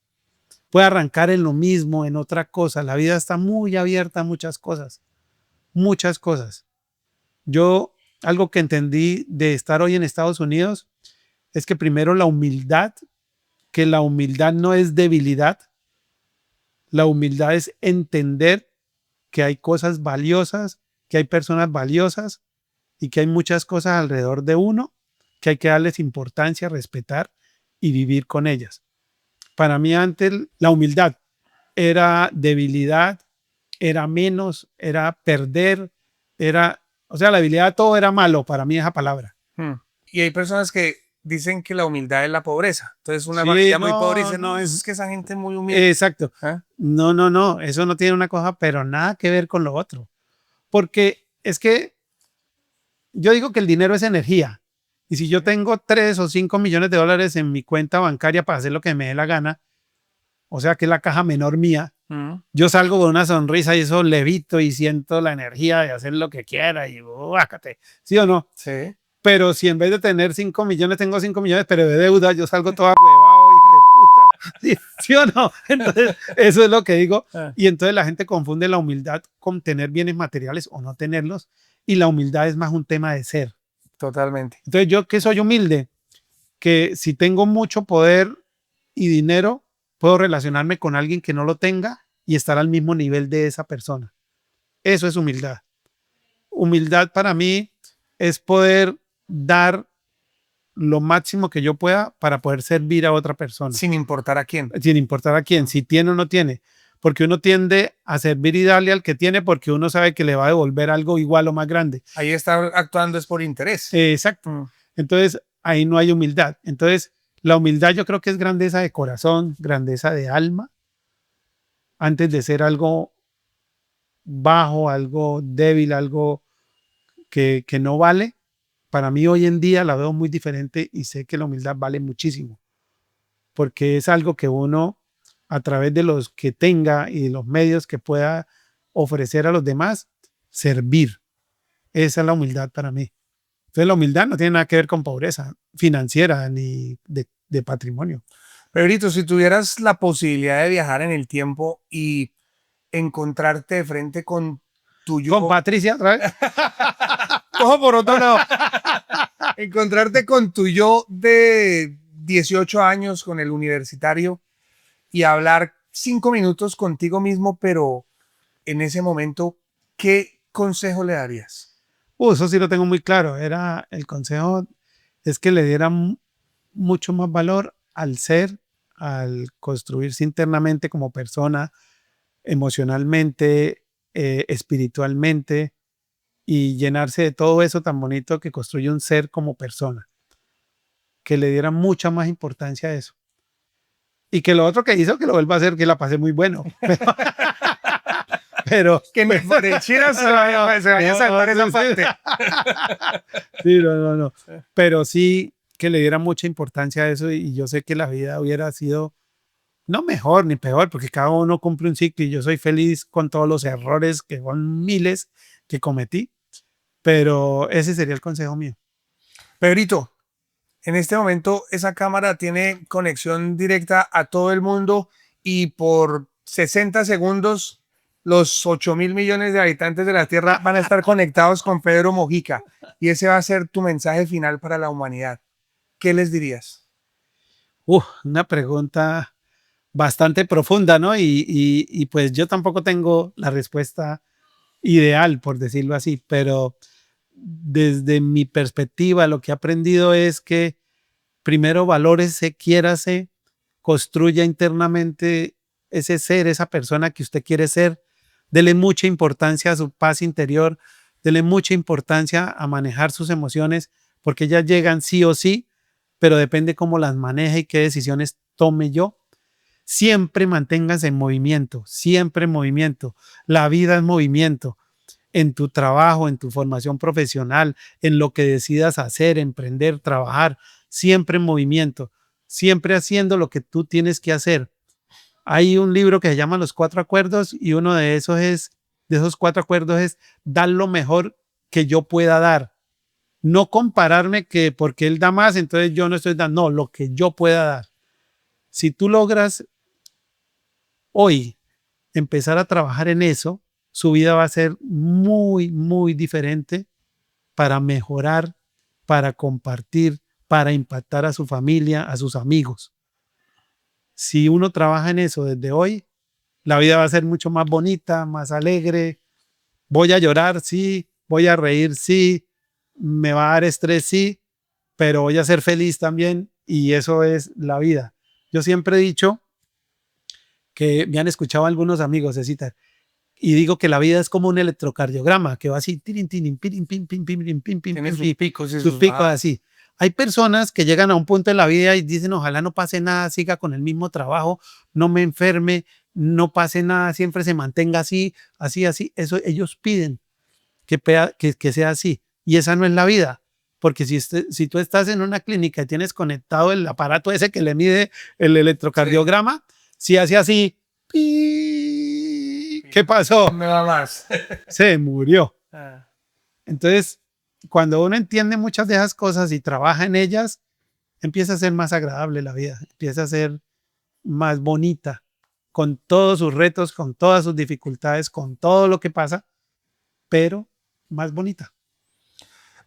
Speaker 2: Puede arrancar en lo mismo, en otra cosa. La vida está muy abierta a muchas cosas, muchas cosas. Yo, algo que entendí de estar hoy en Estados Unidos es que primero la humildad, que la humildad no es debilidad, la humildad es entender que hay cosas valiosas, que hay personas valiosas y que hay muchas cosas alrededor de uno que hay que darles importancia, respetar y vivir con ellas. Para mí antes la humildad era debilidad, era menos, era perder, o sea, la debilidad todo era malo para mí esa palabra.
Speaker 1: Mm. Y hay personas que dicen que la humildad es la pobreza. Entonces, una
Speaker 2: Sí,
Speaker 1: familia muy pobre
Speaker 2: no,
Speaker 1: dice, no,
Speaker 2: no,
Speaker 1: eso es que esa gente es muy humilde.
Speaker 2: exacto.
Speaker 1: ¿Ah?
Speaker 2: No, eso no tiene una cosa, pero nada que ver con lo otro. Porque es que yo digo que el dinero es energía. Y si yo tengo 3 o 5 millones de dólares en mi cuenta bancaria para hacer lo que me dé la gana, o sea que es la caja menor mía, Yo salgo con una sonrisa y eso levito y siento la energía de hacer lo que quiera y bájate, ¿sí o no?
Speaker 1: Sí.
Speaker 2: Pero si en vez de tener 5 millones, tengo 5 millones, pero de deuda, yo salgo toda huevado y de puta. ¿Sí, sí o no? Entonces, eso es lo que digo. Y entonces la gente confunde la humildad con tener bienes materiales o no tenerlos. Y la humildad es más un tema de ser.
Speaker 1: Totalmente.
Speaker 2: Entonces, yo que soy humilde, que si tengo mucho poder y dinero, puedo relacionarme con alguien que no lo tenga y estar al mismo nivel de esa persona. Eso es humildad. Humildad para mí es poder dar lo máximo que yo pueda para poder servir a otra persona.
Speaker 1: Sin importar a quién.
Speaker 2: Sin importar a quién, si tiene o no tiene. Porque uno tiende a servir y darle al que tiene porque uno sabe que le va a devolver algo igual o más grande.
Speaker 1: Ahí está actuando es por interés.
Speaker 2: Exacto. Entonces, ahí no hay humildad. Entonces, la humildad yo creo que es grandeza de corazón, grandeza de alma, antes de ser algo bajo, algo débil, algo que no vale. Para mí hoy en día la veo muy diferente y sé que la humildad vale muchísimo, porque es algo que uno a través de los que tenga y de los medios que pueda ofrecer a los demás, servir. Esa es la humildad para mí. Entonces la humildad no tiene nada que ver con pobreza financiera ni de patrimonio.
Speaker 1: Pedrito, si tuvieras la posibilidad de viajar en el tiempo y encontrarte de frente con tu yo.
Speaker 2: Con Patricia otra vez.
Speaker 1: Cojo por otro lado. Encontrarte con tu yo de 18 años, con el universitario, y hablar 5 minutos contigo mismo, pero en ese momento, ¿qué consejo le darías?
Speaker 2: Eso sí lo tengo muy claro. El consejo es que le dieran mucho más valor al ser, al construirse internamente como persona, emocionalmente, espiritualmente, y llenarse de todo eso tan bonito que construye un ser como persona. Que le diera mucha más importancia a eso. Y que lo otro que hizo, que lo vuelva a hacer, que la pasé muy bueno. Pero
Speaker 1: que me pareciera se vaya a salvar esa parte.
Speaker 2: Sí, no. Pero sí que le diera mucha importancia a eso y yo sé que la vida hubiera sido no mejor ni peor, porque cada uno cumple un ciclo y yo soy feliz con todos los errores, que son miles que cometí, pero ese sería el consejo mío.
Speaker 1: Pedrito, en este momento esa cámara tiene conexión directa a todo el mundo y por 60 segundos los 8.000 millones de habitantes de la Tierra van a estar conectados con Pedro Mojica y ese va a ser tu mensaje final para la humanidad. ¿Qué les dirías?
Speaker 2: Una pregunta bastante profunda, ¿no? Y pues yo tampoco tengo la respuesta ideal, por decirlo así, pero desde mi perspectiva lo que he aprendido es que primero valórese, quiérase, construya internamente ese ser, esa persona que usted quiere ser, dele mucha importancia a su paz interior, dele mucha importancia a manejar sus emociones, porque ellas llegan sí o sí, pero depende cómo las maneje y qué decisiones tome yo. Siempre manténganse en movimiento, siempre en movimiento. La vida es movimiento. En tu trabajo, en tu formación profesional, en lo que decidas hacer, emprender, trabajar, siempre en movimiento, siempre haciendo lo que tú tienes que hacer. Hay un libro que se llama Los Cuatro Acuerdos y uno de esos 4 acuerdos es dar lo mejor que yo pueda dar. No compararme que porque él da más, entonces yo no estoy dando, no, lo que yo pueda dar. Si tú logras hoy empezar a trabajar en eso, su vida va a ser muy, muy diferente para mejorar, para compartir, para impactar a su familia, a sus amigos. Si uno trabaja en eso desde hoy, la vida va a ser mucho más bonita, más alegre. Voy a llorar, sí, voy a reír, sí, me va a dar estrés, sí, pero voy a ser feliz también y eso es la vida. Yo siempre he dicho que me han escuchado algunos amigos de Citar y digo que la vida es como un electrocardiograma que va así, tiene
Speaker 1: sus picos y
Speaker 2: sus picos así. Hay personas que llegan a un punto en la vida y dicen, ojalá no pase nada, siga con el mismo trabajo, no me enferme, no pase nada, siempre se mantenga así, así, así. Eso ellos piden que sea así. Y esa no es la vida. Porque si tú estás en una clínica y tienes conectado el aparato ese que le mide el electrocardiograma, si hace así, ¿Qué pasó?
Speaker 1: No da más.
Speaker 2: Se murió.
Speaker 1: Ah.
Speaker 2: Entonces, cuando uno entiende muchas de esas cosas y trabaja en ellas, empieza a ser más agradable la vida, empieza a ser más bonita, con todos sus retos, con todas sus dificultades, con todo lo que pasa, pero más bonita.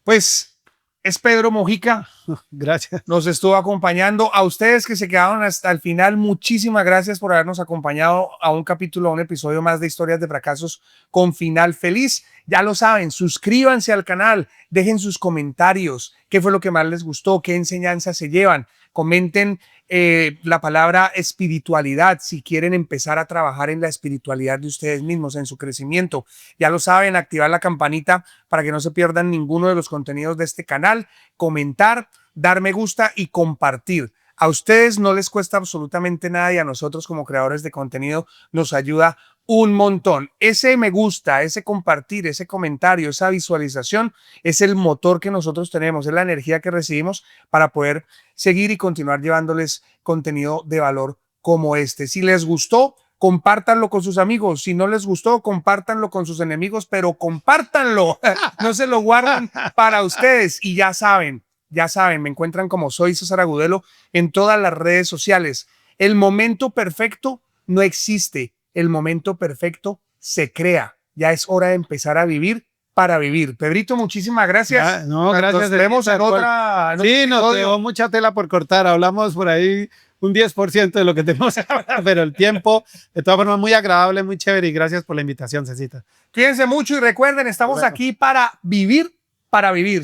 Speaker 1: Pues es Pedro Mojica.
Speaker 2: Gracias.
Speaker 1: Nos estuvo acompañando. A ustedes que se quedaron hasta el final, muchísimas gracias por habernos acompañado a un capítulo, a un episodio más de Historias de Fracasos con Final Feliz. Ya lo saben, suscríbanse al canal, dejen sus comentarios, qué fue lo que más les gustó, qué enseñanzas se llevan. Comenten la palabra espiritualidad si quieren empezar a trabajar en la espiritualidad de ustedes mismos, en su crecimiento. Ya lo saben, activar la campanita para que no se pierdan ninguno de los contenidos de este canal, comentar, dar me gusta y compartir. A ustedes no les cuesta absolutamente nada y a nosotros como creadores de contenido nos ayuda un montón. Ese me gusta, ese compartir, ese comentario, esa visualización es el motor que nosotros tenemos, es la energía que recibimos para poder seguir y continuar llevándoles contenido de valor como este. Si les gustó, compártanlo con sus amigos. Si no les gustó, compártanlo con sus enemigos, pero compártanlo. No se lo guarden para ustedes. Y ya saben, me encuentran como soy César Agudelo en todas las redes sociales. El momento perfecto no existe. El momento perfecto se crea. Ya es hora de empezar a vivir para vivir. Pedrito, muchísimas gracias.
Speaker 2: No, gracias.
Speaker 1: Nos vemos en otra.
Speaker 2: Sí, nos dejó mucha tela por cortar. Hablamos por ahí un 10% de lo que tenemos ahora, pero el tiempo, de todas formas, muy agradable, muy chévere. Y gracias por la invitación, Cecita.
Speaker 1: Cuídense mucho y recuerden, estamos aquí para vivir.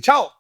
Speaker 1: Chao.